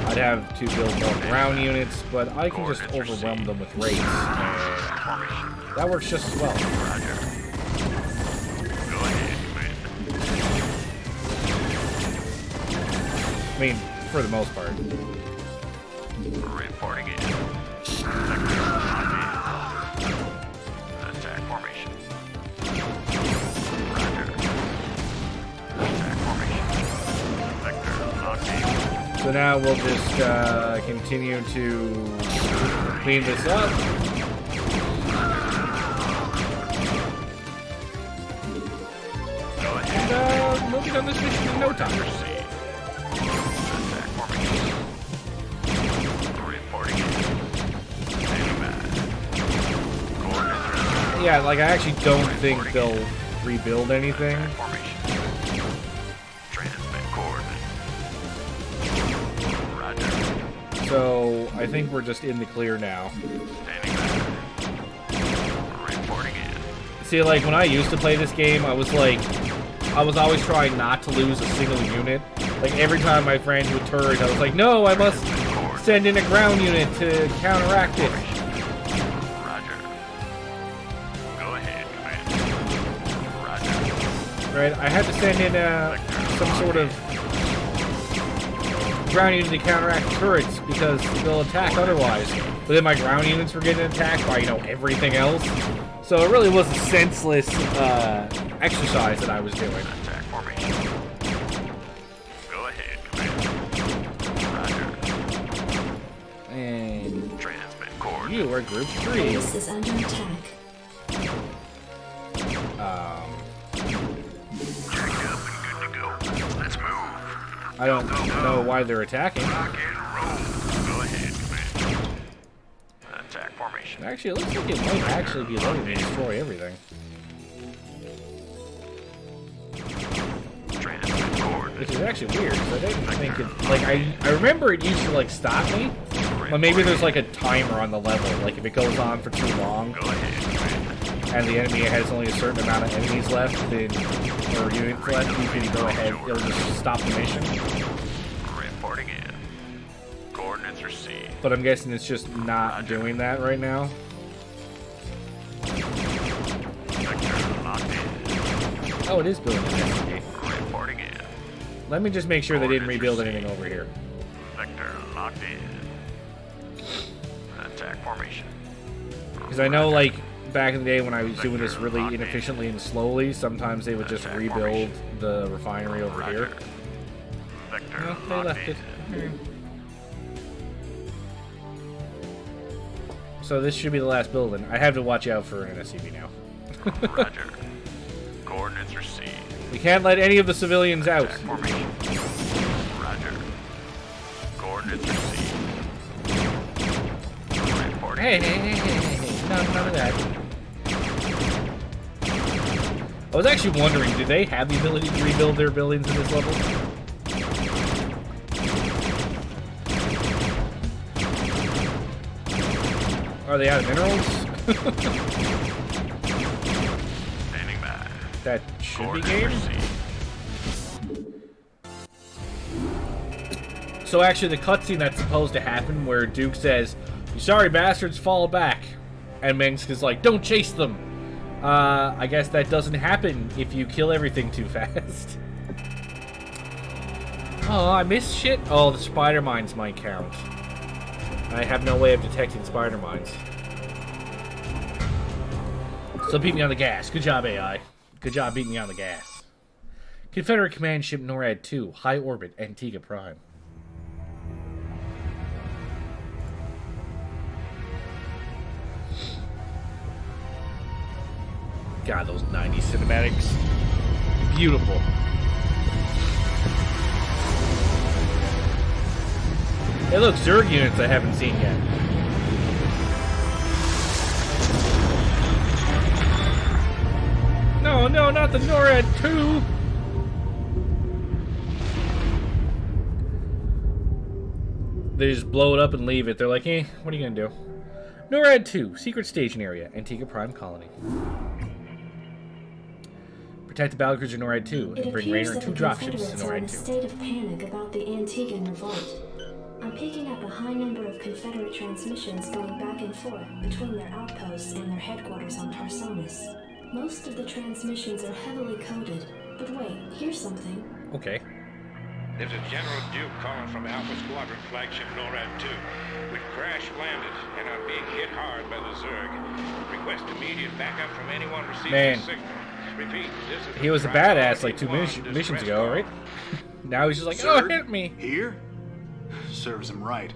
I'd have to build more ground units, but I can just overwhelm them with raids. And that works just as well. Roger. Go ahead, Commander. I mean, for the most part. Reporting in. Attack formation. Roger. Attack formation. Vector locked in. So now we'll just continue to clean this up. And we'll be done this mission in no time. Attack formation. Reporting in. Standing by. Coordinates. Yeah, like I actually don't think they'll rebuild anything. Formation. Transmit coordinates. Roger. So I think we're just in the clear now. Standing by. Reporting in. See, like when I used to play this game, I was always trying not to lose a single unit. Like every time my friend would turret, I was like, no, I must send in a ground unit to counteract it. Roger. Go ahead, Commander. Roger. Right? I had to send in some sort of ground unit to counteract turrets because they'll attack otherwise. But then my ground units were getting attacked by, everything else. So it really was a senseless exercise that I was doing. Attack formation. Go ahead, Commander. Roger. And Transmit coordinates. you are Group 3. Base is under attack. Jacked up and good to go. Let's move. I don't know why they're attacking. Rock and roll. Go ahead, Commander. Attack formation. Actually, it looks like it might actually be letting me destroy everything. Transmit coordinates. Which is actually weird, because I didn't think it... Like, I remember it used to, stop me, but maybe there's, a timer on the level. Like, if it goes on for too long, Go ahead, Commander. and the enemy has only a certain amount of enemies left, then, or units left, you can go ahead, it'll just stop the mission. Reporting in. Coordinates received. But I'm guessing it's just not doing that right now. Vector locked in. Oh, it is building an SCP. Reporting in. Let me just make sure they didn't rebuild anything over here. Vector locked in. Attack formation. Because I know, back in the day when I was doing this really inefficiently and slowly, sometimes they would just rebuild the refinery over here. Vector No, they locked left in. it. So this should be the last building. I have to watch out for an SCP now. Roger. Coordinates received. We can't let any of the civilians out. Attack formation. Roger. Coordinates received. Reporting. Hey. None of that. I was actually wondering, do they have the ability to rebuild their buildings in this level? Are they out of minerals? Standing by. That should be game. So actually the cutscene that's supposed to happen where Duke says, "You sorry bastards, fall back." And Minsk is like, "Don't chase them." I guess that doesn't happen if you kill everything too fast. Oh, I missed shit? Oh, the spider mines might count. I have no way of detecting spider mines. Still beating me on the gas. Good job, AI. Good job beating me on the gas. Confederate command ship NORAD 2, high orbit, Antigua Prime. God, those 90s cinematics. Beautiful. Hey, look, Zerg units I haven't seen yet. No, not the NORAD 2! They just blow it up and leave it. They're like, eh, what are you gonna do? NORAD 2, secret station area, Antigua Prime Colony. Protect the battlecruiser NORAD 2 and bring Rainer and 2 dropships to NORAD 2. It appears that the Confederates are in a state of panic about the Antiguan revolt. I'm picking up a high number of Confederate transmissions going back and forth between their outposts and their headquarters on Tarsonis. Most of the transmissions are heavily coded, but wait, here's something. Okay. There's a General Duke calling from Alpha Squadron flagship NORAD 2. We've crash-landed and are being hit hard by the Zerg. Request immediate backup from anyone receiving a signal. Repeat, this is He was a badass like 2 missions ago, right? Now he's just like, oh, hit me. Here? Serves him right.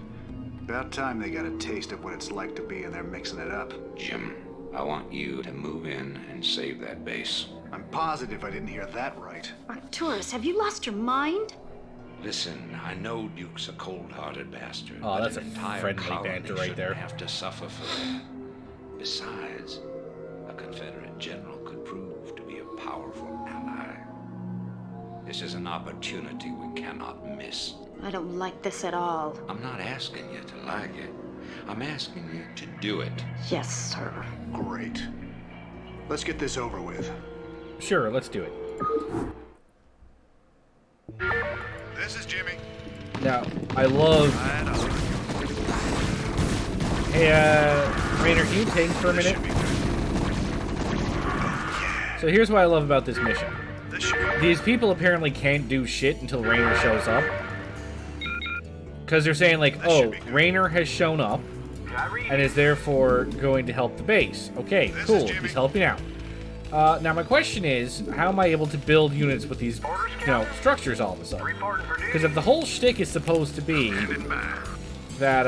About time they got a taste of what it's like to be in there mixing it up. Jim, I want you to move in and save that base. I'm positive I didn't hear that right. Arcturus, have you lost your mind? Listen, I know Duke's a cold-hearted bastard. Oh, but that's an a entire friendly colony banter right shouldn't there. have to suffer for that. Besides, a Confederate general could prove to be a powerful ally. This is an opportunity we cannot miss. I don't like this at all. I'm not asking you to like it. I'm asking you to do it. Yes, sir. Great. Let's get this over with. Sure, let's do it. This is Jimmy. Now, I love... Hey, Rainer, can you tank for a minute? So here's what I love about this mission. These people apparently can't do shit until Rainer shows up. Because they're saying, like, oh, Rainer has shown up and is therefore going to help the base. Okay, cool, he's helping out. Now my question is, how am I able to build units with these, structures all of a sudden? Because if the whole shtick is supposed to be that,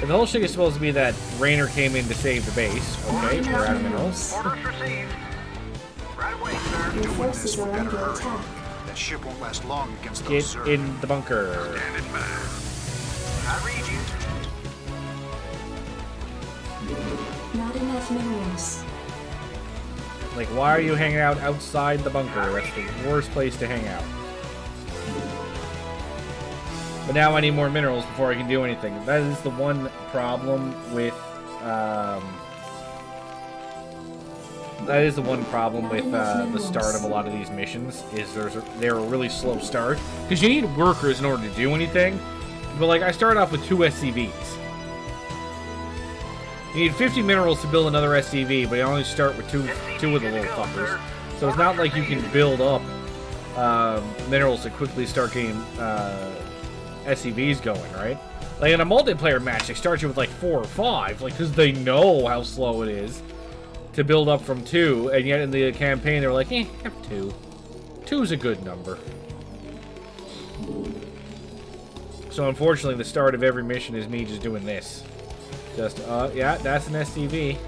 if the whole shtick is supposed to be that Rainer came in to save the base, okay, we're out of minerals. Your forces are under attack. That ship won't last long against those Get Zerg. in the bunker. Not enough minerals. Like, why are you hanging out outside the bunker? That's the worst place to hang out. But now I need more minerals before I can do anything. That is the one problem with, the start of a lot of these missions, is they're a really slow start. Because you need workers in order to do anything. But, like, I started off with 2 SCVs. You need 50 minerals to build another SCV, but you only start with two of the little fuckers. So it's not like you can build up minerals to quickly start getting SCVs going, right? Like in a multiplayer match, they start you with like 4 or 5, like because they know how slow it is to build up from 2, and yet in the campaign they're like, have 2. 2's a good number. So unfortunately, the start of every mission is me just doing this. Just, yeah, that's an SCV.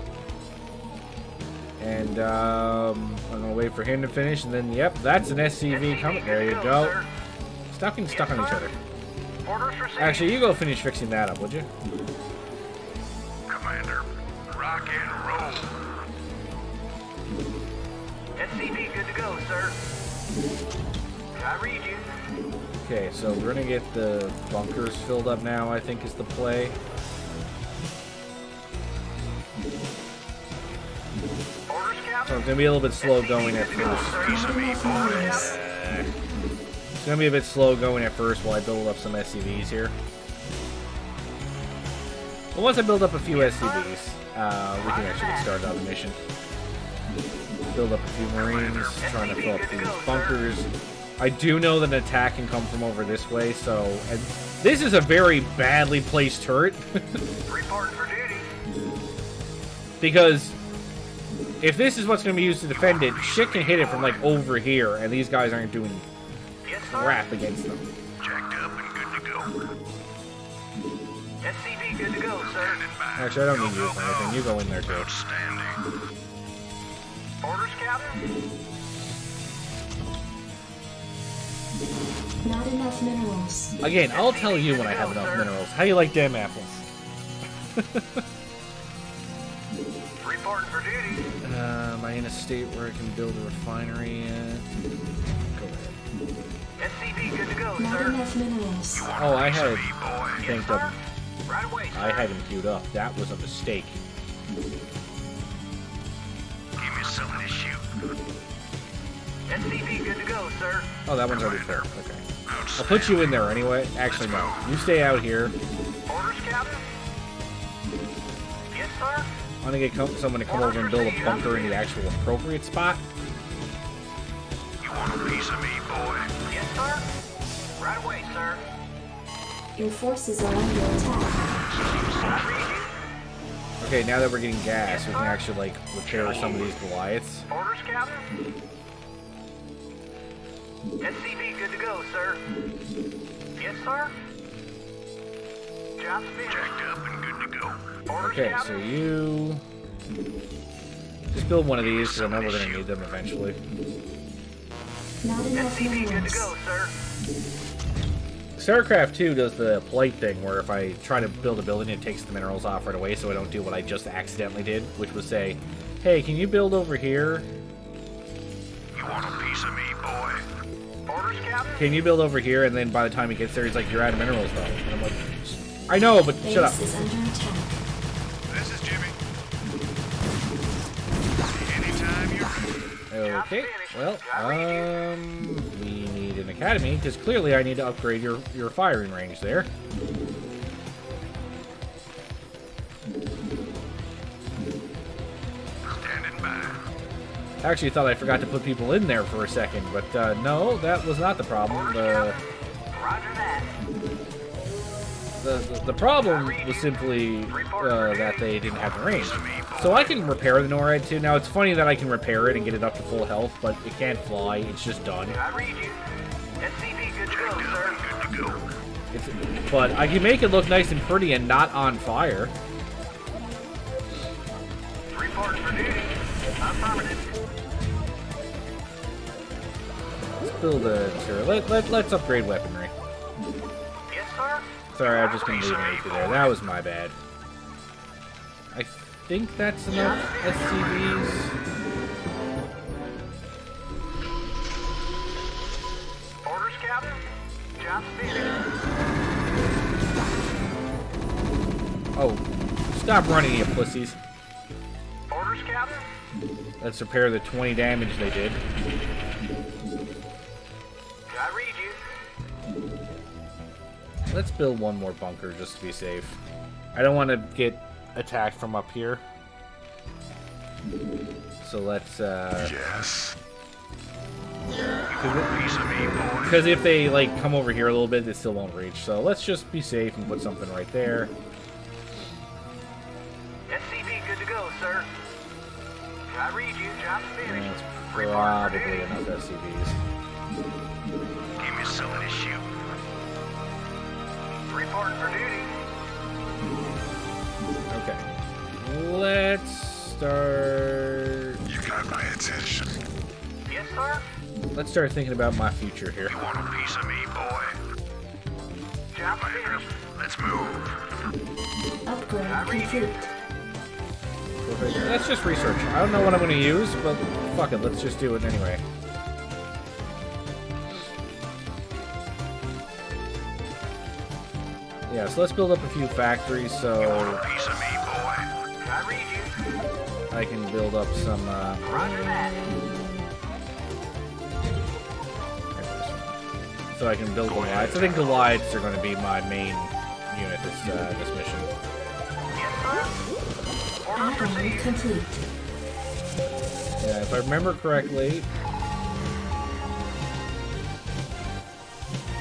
And I'm gonna wait for him to finish, and then yep, that's an SCV coming. There you go. Stop getting stuck on each other. Actually, you go finish fixing that up, would you? Commander, rock and roll. SCV good to go, sir. I read you. Okay, so we're gonna get the bunkers filled up now, I think is the play. So it's gonna be a little bit slow going at first. It's gonna be a bit slow going at first while I build up some SCVs here. But once I build up a few SCVs, we can actually get started on the mission. Build up a few Marines, trying to fill up these bunkers. I do know that an attack can come from over this way, so... And this is a very badly placed turret. Reporting for duty. Because if this is what's going to be used to defend it, shit can hit it from, like, over here, and these guys aren't doing crap against them. Jacked up and good to go. SCV good to go, sir. Actually, I don't need you for anything. You go in there, too. Outstanding. Orders, Captain? Not enough minerals. Again, I'll tell you when I have enough minerals. How you like damn apples? Reporting for duty. Am I in a state where I can build a refinery yet? Go ahead. SCV good to go, Not sir. enough minerals. Oh, I had think of, Right away, sir. I had him queued up. That was a mistake. Give me something to shoot. SCV good to go, sir. Oh, that one's already there. Okay. I'll put you in there anyway. Actually, no. You stay out here. Orders, Captain? Yes, sir. I'm gonna get someone to come over and build a bunker in the actual appropriate spot. You want a piece of me, boy? Yes, sir. Right away, sir. Your forces are under attack. I read you. Okay, now that we're getting gas, we can actually, like, repair some of these Goliaths. Orders, Captain? SCV good to go, sir. Yes, sir. Job's finished. Jacked up and good to go. Orders, Okay, Captain? so you... Just build one of these, because I know we're gonna need them eventually. Not enough SCV good to minerals. go, sir. Starcraft 2 does the polite thing where if I try to build a building, it takes the minerals off right away, so I don't do what I just accidentally did, which was say, hey, can you build over here? You want a piece of me, boy? Orders, Captain? Can you build over here? And then by the time he gets there, he's like, you're out of minerals, though. And I'm like, I know, but shut up. Base is under attack. This is Jimmy. Anytime you're ready. Okay, well, we need an academy, because clearly I need to upgrade your firing range there. Standing by. I actually thought I forgot to put people in there for a second, but no, that was not the problem. Roger that. The problem was simply that they didn't have the range. So I can repair the NORAD too. Now, it's funny that I can repair it and get it up to full health, but it can't fly. It's just done. I read you. SCV good to go, sir. Good to go. But I can make it look nice and pretty and not on fire. Reporting for duty. Affirmative. Let's build a turret. Let's upgrade weaponry. Yes, sir. Sorry, I've just been leaving it through there. That was my bad. I think that's enough SCVs. Orders, Captain? Job's finished. Oh, stop running, you pussies. Orders, Captain? Let's repair the 20 damage they did. I read you. Let's build one more bunker just to be safe. I don't want to get attacked from up here. So let's, Yes. because if they, like, come over here a little bit, they still won't reach. So let's just be safe and put something right there. SCV good to go, sir. I read you. Job's finished. That's probably enough SCVs. Give me something to shoot. Reporting for duty. Okay. Let's start... You sir. let's start thinking about my future here. You want a piece of me, boy? Job finished. Let's move. Upgrade complete. Perfect. Let's just research. I don't know what I'm going to use, but fuck it, let's just do it anyway. Yeah, so let's build up a few factories so Piece of me, boy. I read you. I can build up some, Roger that. so I can build Goliaths. I think Goliaths are going to be my main unit this mission. Yes, sir. Order Add-on complete. Yeah, if I remember correctly...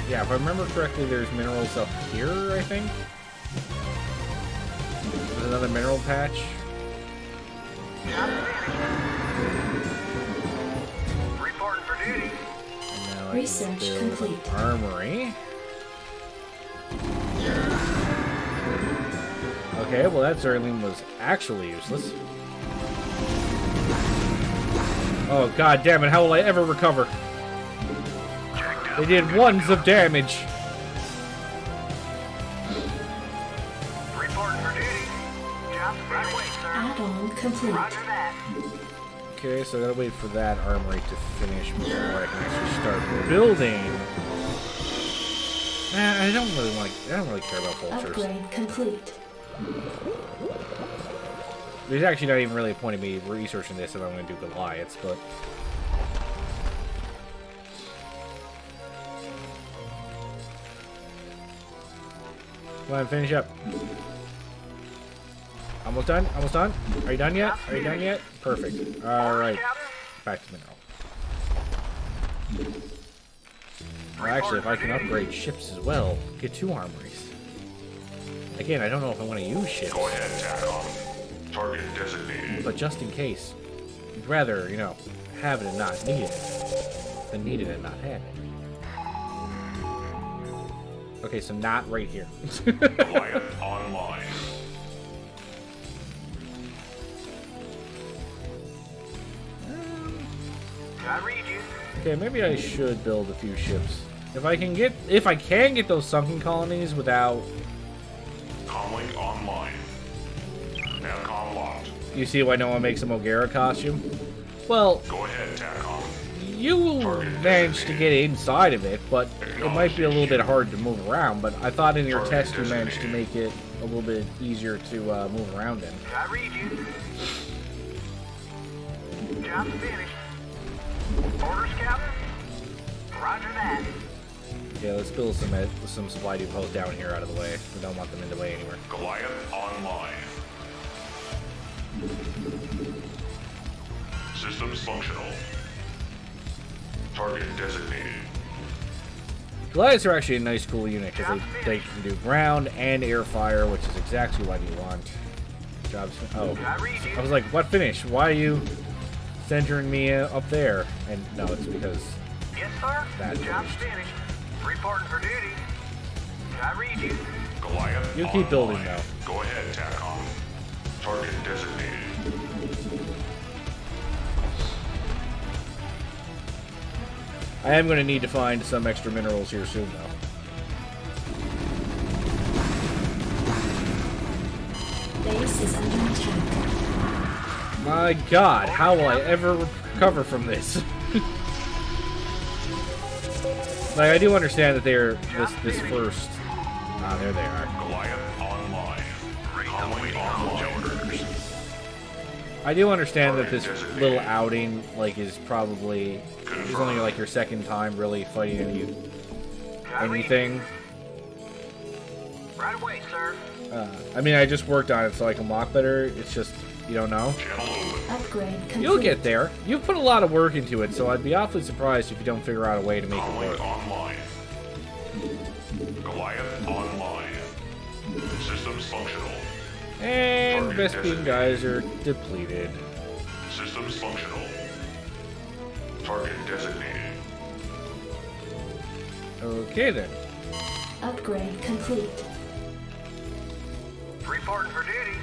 Yeah, if I remember correctly, there's minerals up here, I think? There's another mineral patch. Job finished. Reporting for duty. And now I Research can build complete. an armory. Okay, well that Zerling was actually useless. Oh god damn it, how will I ever recover? They did ones of damage. Reporting for duty. Job right away, sir. Add-on complete. Roger that. Okay, so I gotta wait for that armory to finish before I can actually start building. Nah, I don't really care about vultures. Upgrade complete. There's actually not even really a point of me researching this if I'm gonna do Goliaths, but come on, finish up. Almost done? Almost done? Are you done yet? Are you done yet? Perfect. Alright. Back to mineral. Well, actually, if I can upgrade ships as well, get 2 armories. Again, I don't know if I want to use ships. Go ahead, TACOM. Target designated. But just in case, you'd rather, you know, have it and not need it than need it and not have it. Okay, so not right here. Goliath online. I read you. Okay, maybe I should build a few ships. If I can get those sunken colonies without... Comlink online. Navcom locked. You see why no one makes a Mogera costume? Well, Go ahead, TACOM. you will manage to get inside of it, but it might be a little bit hard to move around. But I thought in your test you managed to make it a little bit easier to move around in. I read you. Job finished. Orders, Captain. Roger that. Okay, let's build some supply depots down here out of the way. We don't want them in the way anywhere. Goliath online. Systems functional. Target designated. Goliaths are actually a nice, cool unit because they can do ground and air fire, which is exactly what you want. Jobs. Oh, I was like, what finish? Why are you centering me up there? And no, it's because Yes, sir. that Job's finished. finished. Reporting for duty. I read you. Goliath You keep building online. though. Go ahead, TACOM. Target designated. I am going to need to find some extra minerals here soon, though. Base is under attack. My God, how will I ever recover from this? Like, I do understand that they're this first. Ah, there they are. Goliath online. Comlink online. I do understand that this little outing, like, is probably is only like your second time really fighting anything. Right away, sir. I mean, I just worked on it so I can walk better. It's just you don't know. Upgrade complete. You'll get there. You've put a lot of work into it, so I'd be awfully surprised if you don't figure out a way to make it work. Online. Goliath online. Systems functional. And Vespine guys are depleted. Systems functional. Target designated. Okay then. Upgrade complete. Reporting for duty.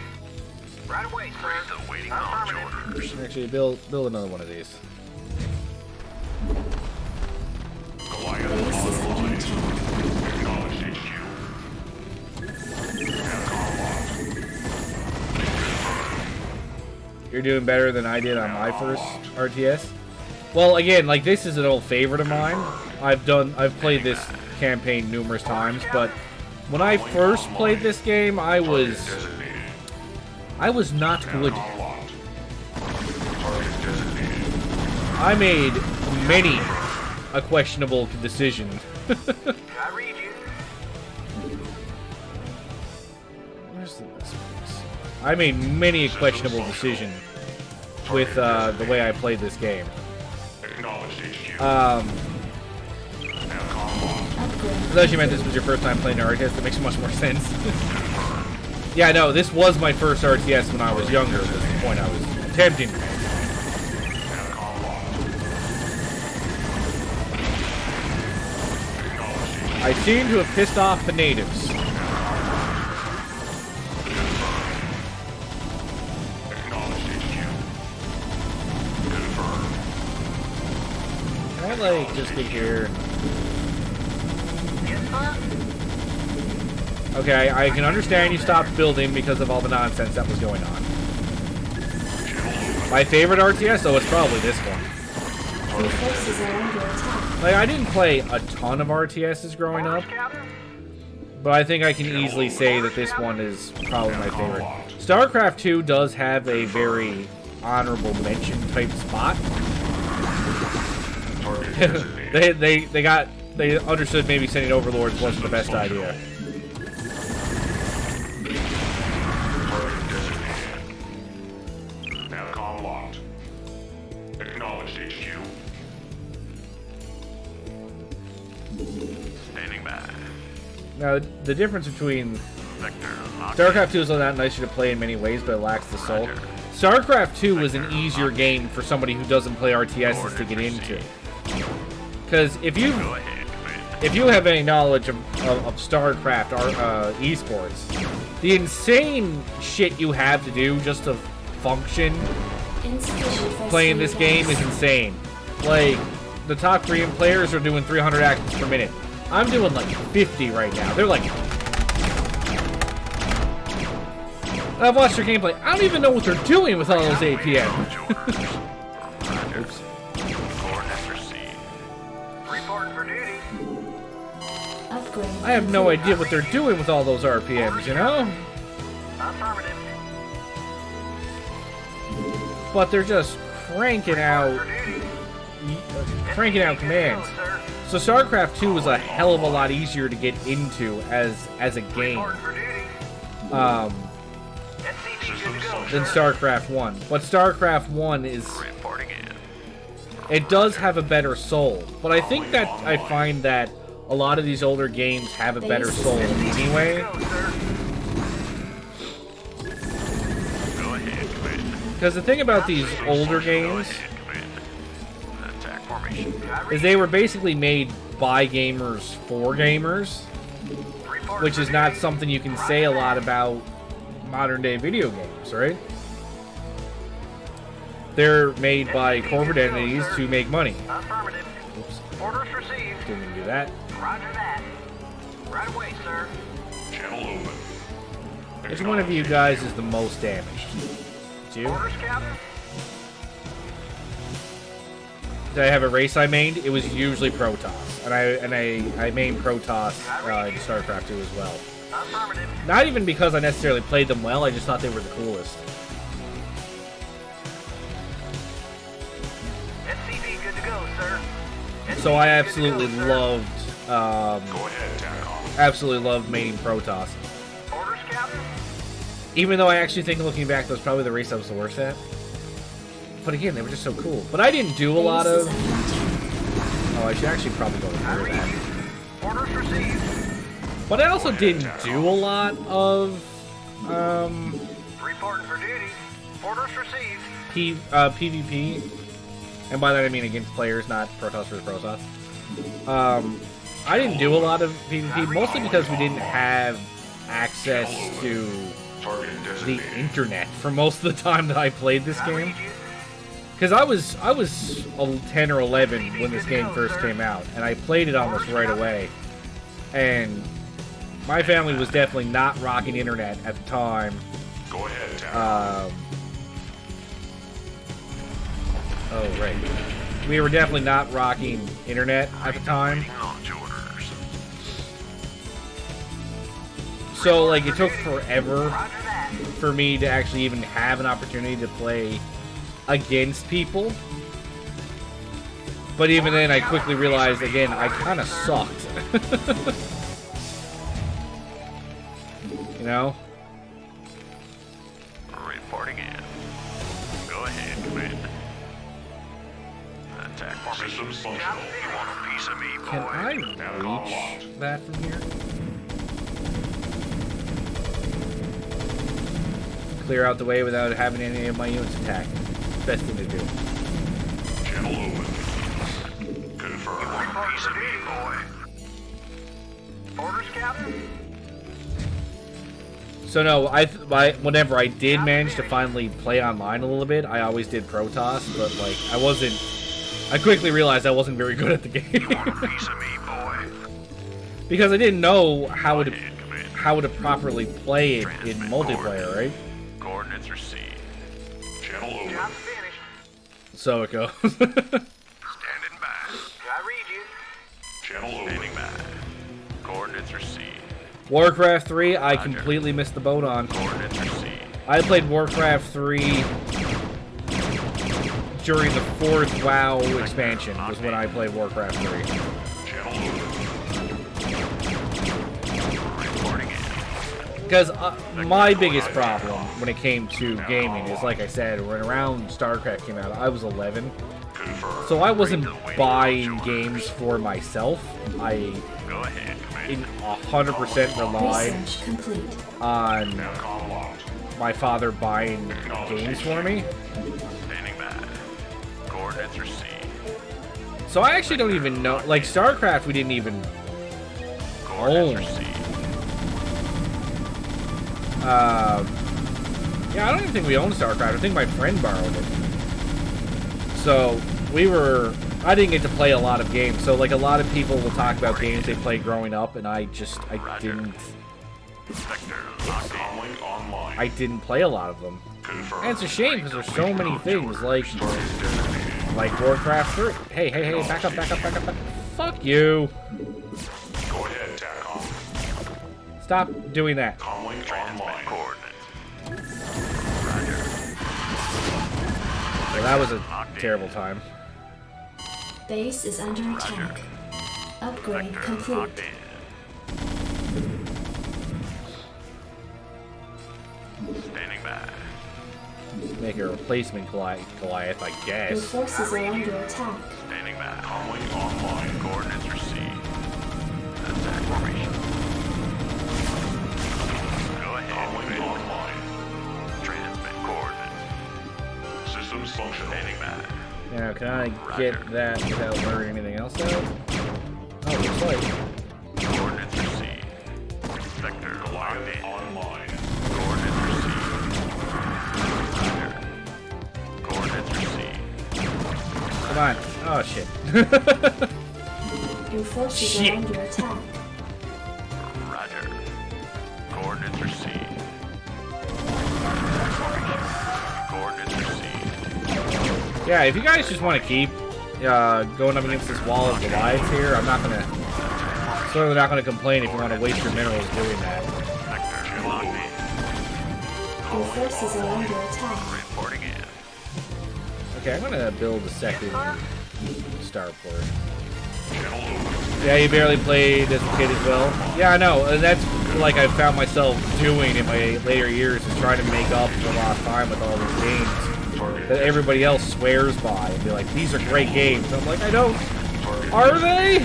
Right away, sir. Waiting Affirmative. Actually, build another one of these. You're doing better than I did on my first RTS. Well, again, like this is an old favorite of mine. I've played this campaign numerous times, but when I first played this game, I was not good. I made many a questionable decision. I read you. Where's the best place? I made many a questionable decision with the way I played this game. I thought you meant this was your first time playing RTS. That makes much more sense. Yeah, no, this was my first RTS when I was younger. Was the point I was attempting to make. I seem to have pissed off the natives. Can I, like, just get here? Okay, I can understand you stopped building because of all the nonsense that was going on. My favorite RTS, though, it's probably this one. Like, I didn't play a ton of RTSs growing up, but I think I can easily say that this one is probably my favorite. Starcraft 2 does have a very honorable mention type spot. they understood maybe sending Overlords wasn't the best idea. Now, the difference between StarCraft 2 is not nicer to play in many ways, but it lacks the soul. StarCraft 2 was an easier game for somebody who doesn't play RTSs to get into. Because if you have any knowledge of StarCraft esports, the insane shit you have to do just to function playing this game is insane. Like, the top Korean players are doing 300 actions per minute. I'm doing like 50 right now. They're like... I've watched their gameplay. I don't even know what they're doing with all those APM. Oops. I have no idea what they're doing with all those RPMs, you know? But they're just cranking out commands. So StarCraft 2 was a hell of a lot easier to get into as a game than StarCraft 1. But StarCraft 1 is... It does have a better soul. But I think that I find that a lot of these older games have a better soul anyway. Because the thing about these older games is they were basically made by gamers for gamers, which is not something you can say a lot about modern day video games, right? They're made by corporate entities to make money. Oops. Didn't mean to do that. Roger that. Right away, sir. Which one of you guys is the most damaged? It's you? Did I have a race I mained? It was usually Protoss, and I mained Protoss in StarCraft 2 as well. Not even because I necessarily played them well, I just thought they were the coolest. SCV good to go, sir. So I absolutely loved, maining Protoss. Orders, Captain? Even though I actually think, looking back, that was probably the race I was the worst at. But again, they were just so cool. But I didn't do a lot of... Oh, I should actually probably go through that. Orders received. But I also didn't do a lot of... Reporting for duty. Orders received. PvP. And by that I mean against players, not Protoss versus Protoss. I didn't do a lot of PvP, mostly because we didn't have access to the internet for most of the time that I played this game. Because I was 10 or 11 when this game first came out, and I played it almost right away. And my family was definitely not rocking internet at the time. Oh, right. We were definitely not rocking internet at the time. So, like, it took forever for me to actually even have an opportunity to play against people. But even then, I quickly realized, again, I kind of sucked. You know? Reporting in. Go ahead, Commander. Attack formation. Systems functional. You want a piece of me, boy? Can I reach that from here? Clear out the way without having any of my units attack. Best thing to do. Channel open. Confirm. You want a piece of me, boy? Orders, Captain? So no, whenever I did manage to finally play online a little bit, I always did Protoss, but like I quickly realized I wasn't very good at the game. You want a piece of me, boy? Because I didn't know how to properly play it in multiplayer, right? Coordinates received. Channel open. Job finished. So it goes. Standing by. I read you. Channel open. Standing by. Coordinates received. Warcraft 3, I completely missed the boat on. Coordinates received. I played Warcraft 3 during the 4th WoW expansion, was when I played Warcraft 3. Channel open. Because my biggest problem when it came to gaming is, like I said, when around Starcraft came out, I was 11. So I wasn't buying games for myself. I 100% relied on my father buying games for me. Standing by. Coordinates received. So I actually don't even know, like Starcraft we didn't even own. Yeah, I don't even think we owned Starcraft. I think my friend borrowed it. So I didn't get to play a lot of games. So like a lot of people will talk about games they played growing up, and I didn't. I didn't play a lot of them. And it's a shame because there's so many things like Warcraft 3. Hey, back up. Fuck you. Go ahead, TACOM. Stop doing that. Comlink online. Coordinates. Well, that was a terrible time. Base is under attack. Upgrade complete. Standing by. Make a replacement Goliath, I Your guess. forces are under attack. Standing by. Comlink online. Coordinates received. Attack formation. Go ahead. Comlink online. Transmit coordinates. Systems functional. Standing by. Now, can I get that without learning anything else out? Oh, looks like. Coordinates received. Vector Goliath online. Coordinates received. Roger. Coordinates received. Come on. Oh, shit. Your forces Shit. are under attack. Roger. Coordinates received. Coordinates received. Yeah, if you guys just want to keep going up against this wall of Goliaths here, I'm certainly not gonna complain if you want to waste your minerals doing that. Your forces are under attack. Reporting in. Okay, I'm gonna build a second starport. Yeah, you barely played as a kid as well. Yeah, I know, and that's like I found myself doing in my later years, is trying to make up for lost time with all these games that everybody else swears by and be like, these are great games. I'm like, I don't. Are they?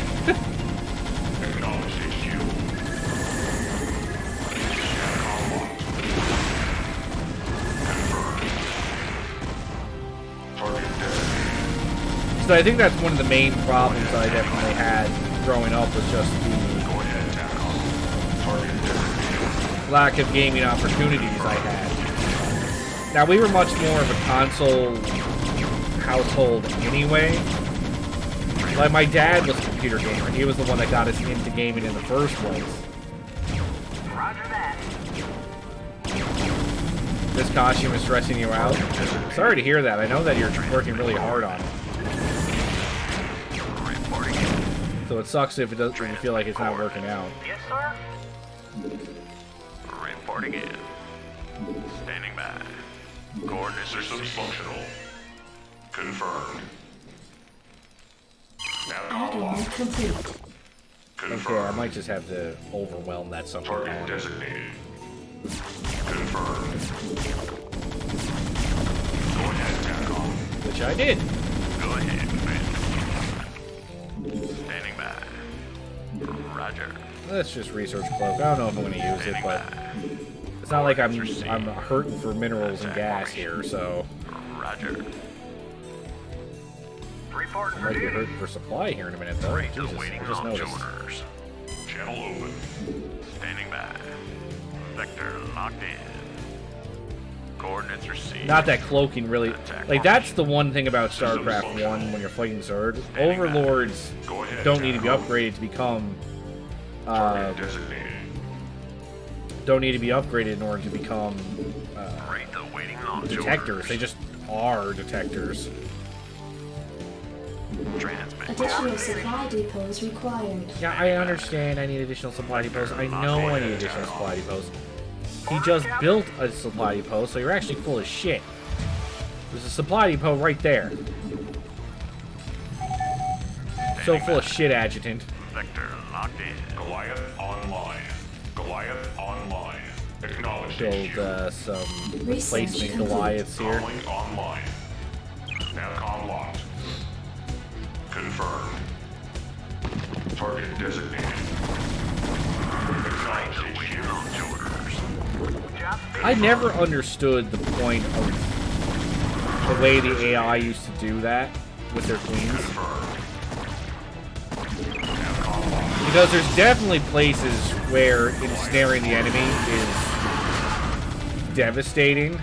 So I think that's one of the main problems that I definitely had growing up, was just the lack of gaming opportunities I had. Now, we were much more of a console household anyway. Like, my dad was a computer gamer. He was the one that got us into gaming in the first place. Roger that. This costume is stressing you out. Sorry to hear that. I know that you're working really hard on it. So it sucks if it doesn't if you feel like it's not working out. Yes, sir? Reporting in. Standing by. Coordinates systems functional. Confirmed. Now Add-on complete. Okay, I might just have to overwhelm that something. Target designated. Confirmed. Go ahead, Capcom. Which I did. Go ahead, man. Standing by. Roger. Let's just research cloak. I don't know if I'm going to use it, but it's not like I'm hurting for minerals and gas here, so Roger. Reporting I for might be duty. hurting for supply here in a minute, though. Jesus, I just noticed. Channel open. Standing by. Sector locked in. Coordinates received. Not that cloaking really... Like, that's the one thing about StarCraft 1 when you're fighting Zerg. Overlords don't need to be upgraded to become... don't need to be upgraded in order to become detectors. They just are detectors. Additional supply depots required. Yeah, I understand I need additional supply depots. I know I need additional supply depots. He just built a supply depot, so you're actually full of shit. There's a supply depot right there. So full of shit, Adjutant. Vector locked in. Goliath online. Goliath online. Acknowledged. Build some replacement Goliaths here. Calling online. Navcom locked. Confirmed. Target designated. Acknowledged HQ. I never understood the point of the way the AI used to do that with their queens. Because there's definitely places where ensnaring the enemy is devastating.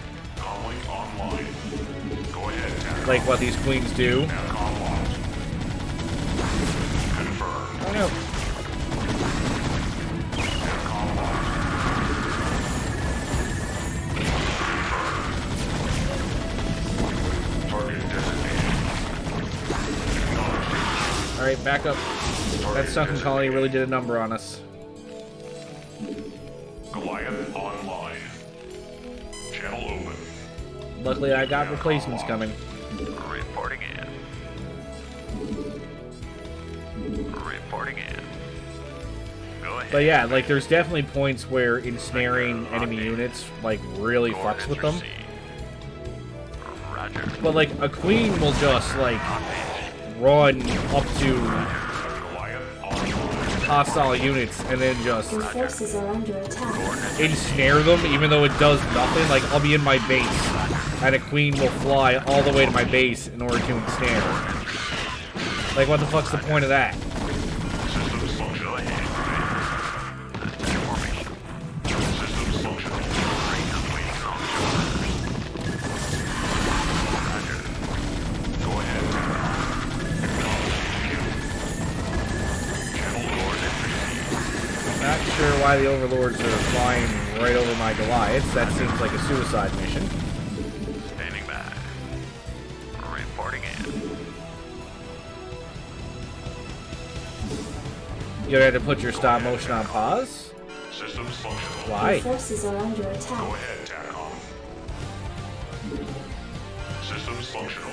Like what these queens do. Oh no. Alright, back up. That sunken colony really did a number on us. Goliath online. Channel open. Luckily, I got replacements coming. Reporting in. Reporting in. Go ahead. But yeah, like, there's definitely points where ensnaring enemy units, like, really fucks with them. Roger. But, like, a queen will just, like, run up to hostile units and then just Your forces are under attack. ensnare them even though it does nothing. Like, I'll be in my base and a queen will fly all the way to my base in order to ensnare. Like, what the fuck's the point of that? Systems functional. Systems functional. Go ahead. Not sure why the Overlords are flying right over my Goliaths. That seems like a suicide mission. Standing by. Reporting in. You had to put your stop motion on pause? Systems functional. Why? Your forces are under attack. Go ahead, TACOM. Systems functional.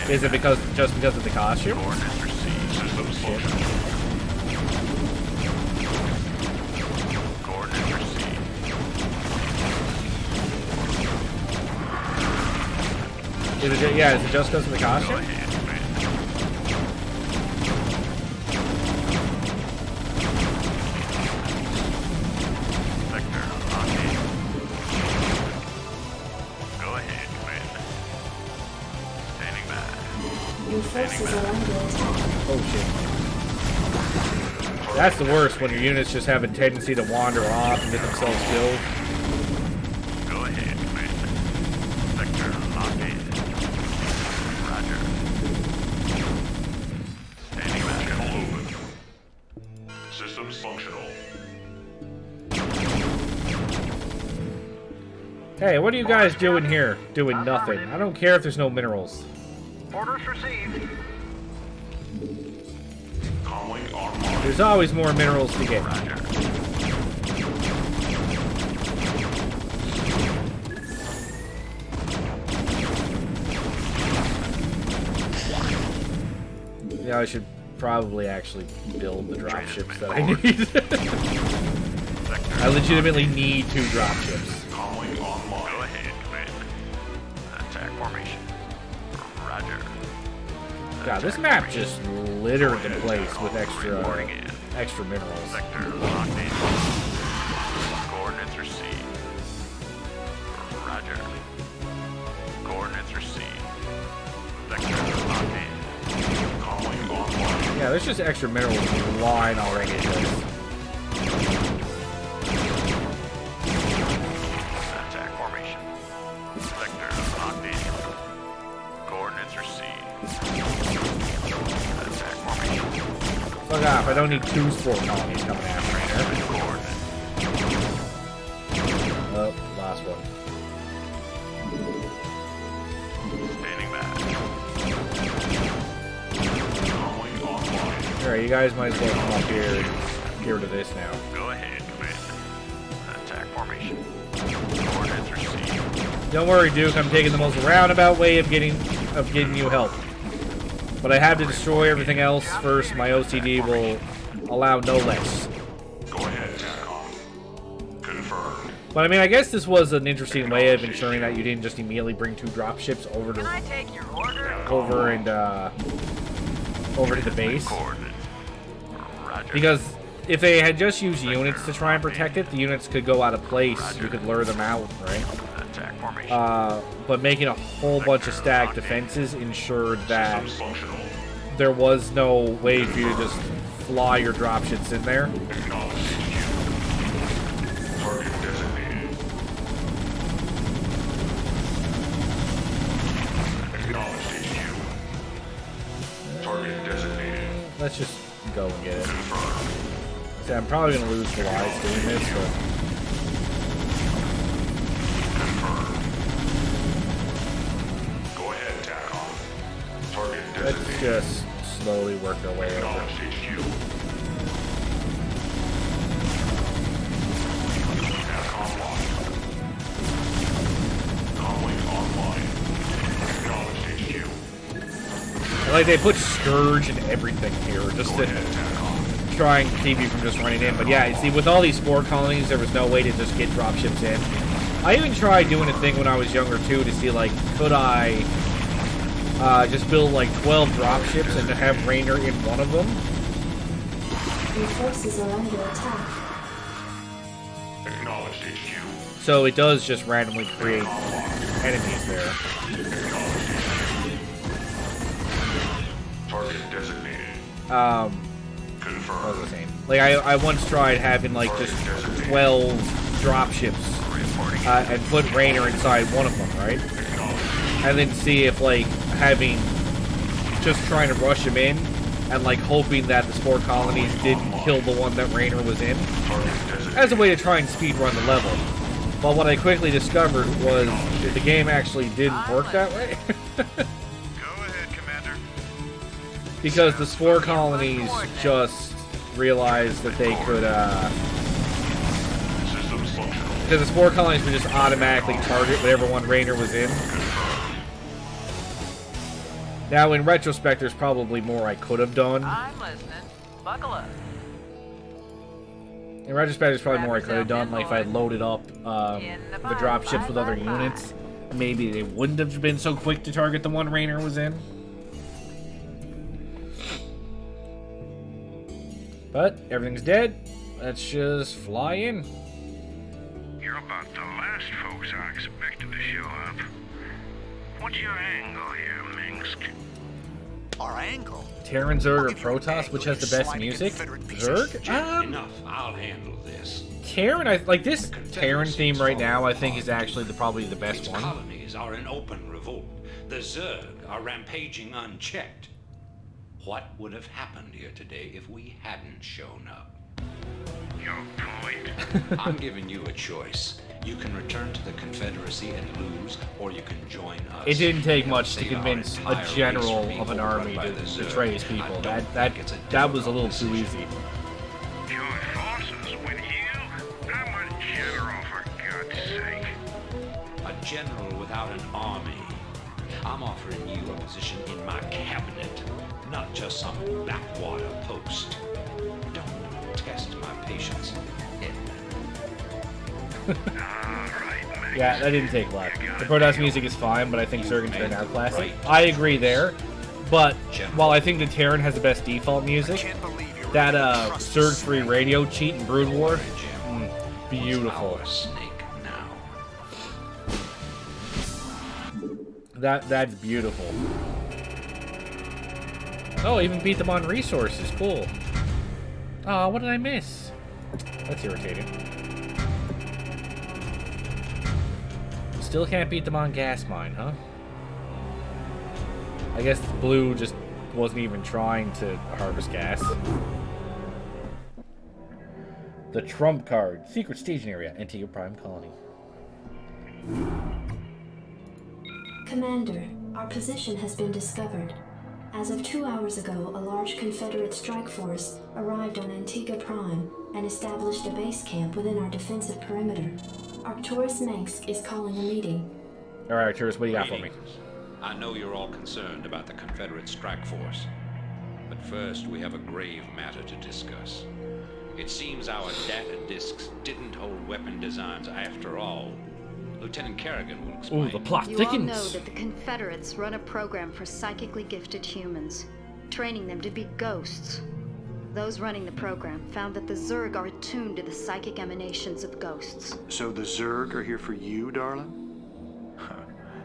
Is it just because of the costume? Coordinates received. Systems functional. Coordinates received. Is it just because of the costume? Your forces are under attack. Oh shit. That's the worst, when your units just have a tendency to wander off and get themselves killed. Go ahead, Commander. Sector locked in. Roger. Standing by. Channel open. Systems functional. Hey, what are you guys doing here? Doing nothing. I don't care if there's no minerals. Orders received. Calling online. There's always more minerals to get. Yeah, I should probably actually build the dropships that I need. I legitimately need 2 dropships. Calling online. Go ahead, command. Attack formation. Roger. God, this map just littered the place with extra minerals. Sector locked in. Coordinates received. Roger. Coordinates received. Sector locked in. Calling online. Yeah, there's just extra minerals lying all over the place. Attack formation. Sector locked in. Coordinates received. Attack formation. Fuck off, I don't need 2 spore colonies coming after me here. Oh, last one. Standing back. Calling online. Alright, you guys might as well come up here and get rid of this now. Go ahead, Commander. Attack formation. Coordinates received. Don't worry, Duke, I'm taking the most roundabout way of getting you help. But I have to destroy everything else first. My OCD will allow no less. Go ahead, TACOM. Confirmed. But I mean, I guess this was an interesting way of ensuring that you didn't just immediately bring 2 dropships over to the base. Because if they had just used units to try and protect it, the units could go out of place. You could lure them out, right? But making a whole bunch of stacked defenses ensured that there was no way for you to just fly your dropships in there. Target designated. Acknowledged HQ. Target designated. Let's just go and get it. See, I'm probably going to lose the lives doing this, but... Go ahead, TACOM. Target Let's designated. just slowly work our way over. Acknowledged HQ. TACOM locked. Calling online. Acknowledged HQ. Like, they put Scourge and everything here just to try and keep you from just running in. But yeah, see, with all these spore colonies, there was no way to just get dropships in. I even tried doing a thing when I was younger, too, to see, like, could I just build, like, 12 dropships and have Rainer in one of them? Your forces are under attack. Acknowledged HQ. So it does just randomly create enemies there. Target designated. What was I saying? Like, I once tried having, like, just 12 dropships and put Rainer inside one of them, right? And then see if, like, having... just trying to rush him in and, like, hoping that the spore colonies didn't kill the one that Rainer was in as a way to try and speedrun the level. But what I quickly discovered was that the game actually didn't work that way. Because the spore colonies just realized that they could, because the spore colonies would just automatically target whatever one Rainer was in. Now, in retrospect, there's probably more I could have done. I'm listening. Buckle up. In retrospect, there's probably more I could have done. Like, if I had loaded up the dropships with other units, maybe they wouldn't have been so quick to target the one Rainer was in. But everything's dead. Let's just fly in. You're about the last folks I expected to show up. What's your angle here, Minsk? Our angle? Terran, Zerg, or Protoss, which has the best music? Zerg? Enough. I'll handle this. Terran, I like this Terran theme right now. I think is actually probably the best Its one. colonies are in open revolt. The Zerg are rampaging unchecked. What would have happened here today if we hadn't shown up? Your point. I'm giving you a choice. You can return to the Confederacy and lose, or you can join us. It didn't take much to Save our convince a entire general race from of an being army overrun by to the betray Zerg. his people. I don't That think it's a was a little too difficult easy. Join forces with you? I'm a general, for God's sake. A general without an army. I'm offering you a position in my cabinet, not just some backwater post. Don't test my patience, Edmund. Yeah, that didn't take much. The Protoss music is fine, but I think Zerg and Terran outclass it. I agree there, but while I think the Terran has the best default music, that Zerg-free radio cheat in Brood War, beautiful. That's beautiful. Oh, even beat them on resources. Cool. Oh, what did I miss? That's irritating. Still can't beat them on gas mine, huh? I guess Blue just wasn't even trying to harvest gas. The trump card. Secret staging area. Antigua Prime Colony. Commander, our position has been discovered. As of 2 hours ago, a large Confederate strike force arrived on Antigua Prime and established a base camp within our defensive perimeter. Arcturus Mengsk is calling a meeting. Alright, Arcturus, what do you got for me? I know you're all concerned about the Confederate strike force, but first we have a grave matter to discuss. It seems our data disks didn't hold weapon designs after all. Lieutenant Kerrigan will explain. Ooh, the plot You thickens. all know that the Confederates run a program for psychically gifted humans, training them to be ghosts. Those running the program found that the Zerg are attuned to the psychic emanations of ghosts. So the Zerg are here for you, darling?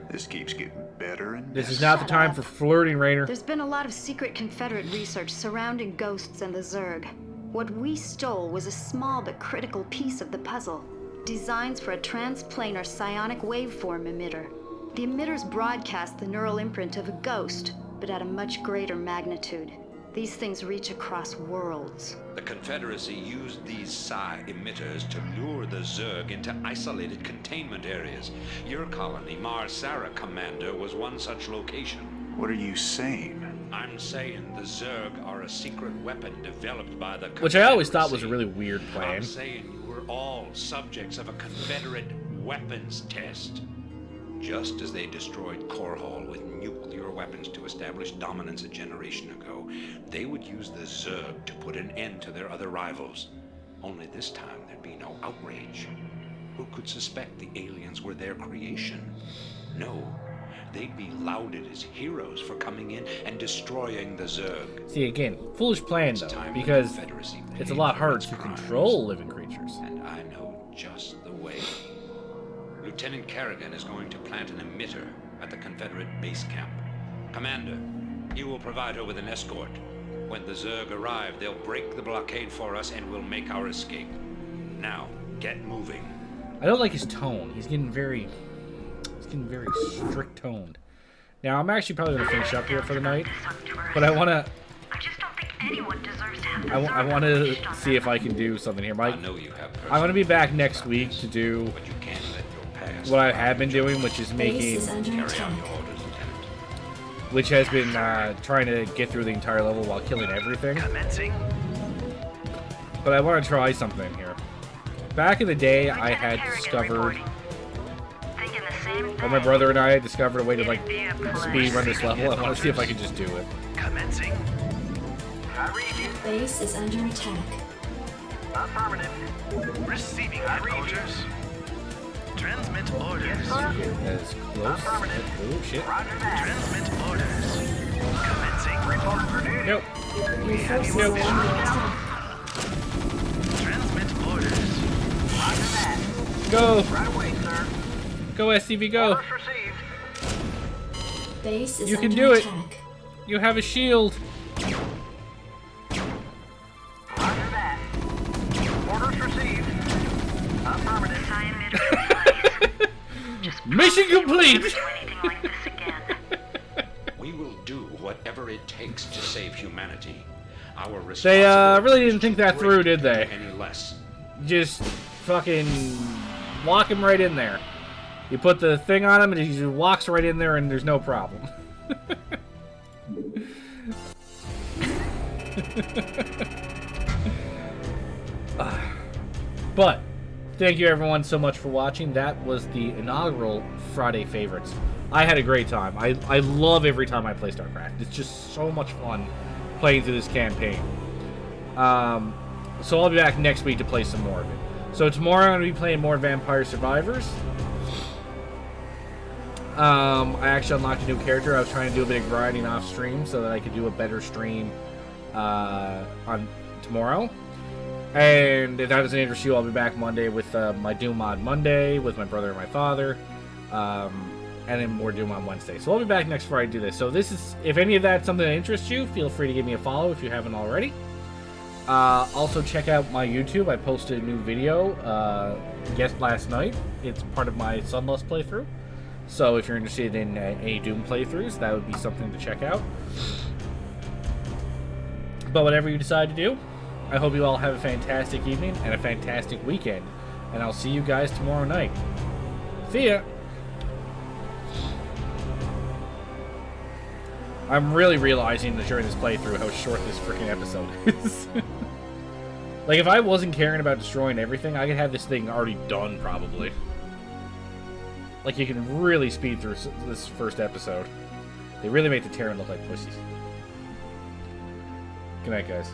This keeps getting better and better. This is not the time for flirting, Rainer. There's been a lot of secret Confederate research surrounding ghosts and the Zerg. What we stole was a small but critical piece of the puzzle. Designs for a transplanar psionic waveform emitter. The emitters broadcast the neural imprint of a ghost, but at a much greater magnitude. These things reach across worlds. The Confederacy used these psi emitters to lure the Zerg into isolated containment areas. Your colony, Mars-Sara Commander, was one such location. What are you saying? I'm saying the Zerg are a secret weapon developed by the Confederacy. Which I always thought was a really weird plan. I'm saying you were all subjects of a Confederate weapons test. Just as they destroyed Core Hall with nuclear weapons to establish dominance a generation ago, they would use the Zerg to put an end to their other rivals. Only this time there'd be no outrage. Who could suspect the aliens were their creation? No. They'd be lauded as heroes for coming in and destroying the Zerg. See, again, foolish plan, though, because it's a lot harder to control living creatures. And I know just the way. Lieutenant Kerrigan is going to plant an emitter at the Confederate base camp. Commander, you will provide her with an escort. When the Zerg arrive, they'll break the blockade for us and we'll make our escape. Now, get moving. I don't like his tone. He's getting very strict toned. Now, I'm actually probably going to finish up here for the night, but I want to... I want to see if I can do something here, Mike. I know you have I'm going to be back next week to do what I have been doing, which is making... Which has been trying to get through the entire level while killing everything. But I want to try something here. Back in the day, I had discovered... Or my brother and I had discovered a way to, like, speed run this level. I want to see if I can just do it. Commencing. Base is under attack. Affirmative. Receiving orders. Transmit orders. Get as close. Oh, shit. Transmit orders. Commencing. Report for duty. Nope. We have you Nope. Transmit orders. Roger that. Go. Right away, sir. Go, SCV, go. Orders received. Base is You can under do it. attack. You have a shield. Roger that. Orders received. Affirmative. Mission complete. We will do whatever it takes to save humanity. Our They really didn't think that through, did they? Any less. Just fucking walk him right in there. You put the thing on him, and he just walks right in there, and there's no problem. But thank you everyone so much for watching. That was the inaugural Friday favorites. I had a great time. I love every time I play StarCraft. It's just so much fun playing through this campaign. So I'll be back next week to play some more of it. So tomorrow I'm going to be playing more Vampire Survivors. I actually unlocked a new character. I was trying to do a bit of grinding off stream so that I could do a better stream on tomorrow. And if that doesn't interest you, I'll be back Monday with my Doom Mod Monday with my brother and my father. And then more Doom on Wednesday. So I'll be back next Friday to do this. So this is, if any of that's something that interests you, feel free to give me a follow if you haven't already. Also check out my YouTube. I posted a new video last night. It's part of my Sunlust playthrough. So if you're interested in any Doom playthroughs, that would be something to check out. But whatever you decide to do, I hope you all have a fantastic evening and a fantastic weekend. And I'll see you guys tomorrow night. See ya! I'm really realizing that during this playthrough how short this freaking episode is. Like, if I wasn't caring about destroying everything, I could have this thing already done, probably. Like, you can really speed through this first episode. They really make the Terran look like pussies. Good night, guys.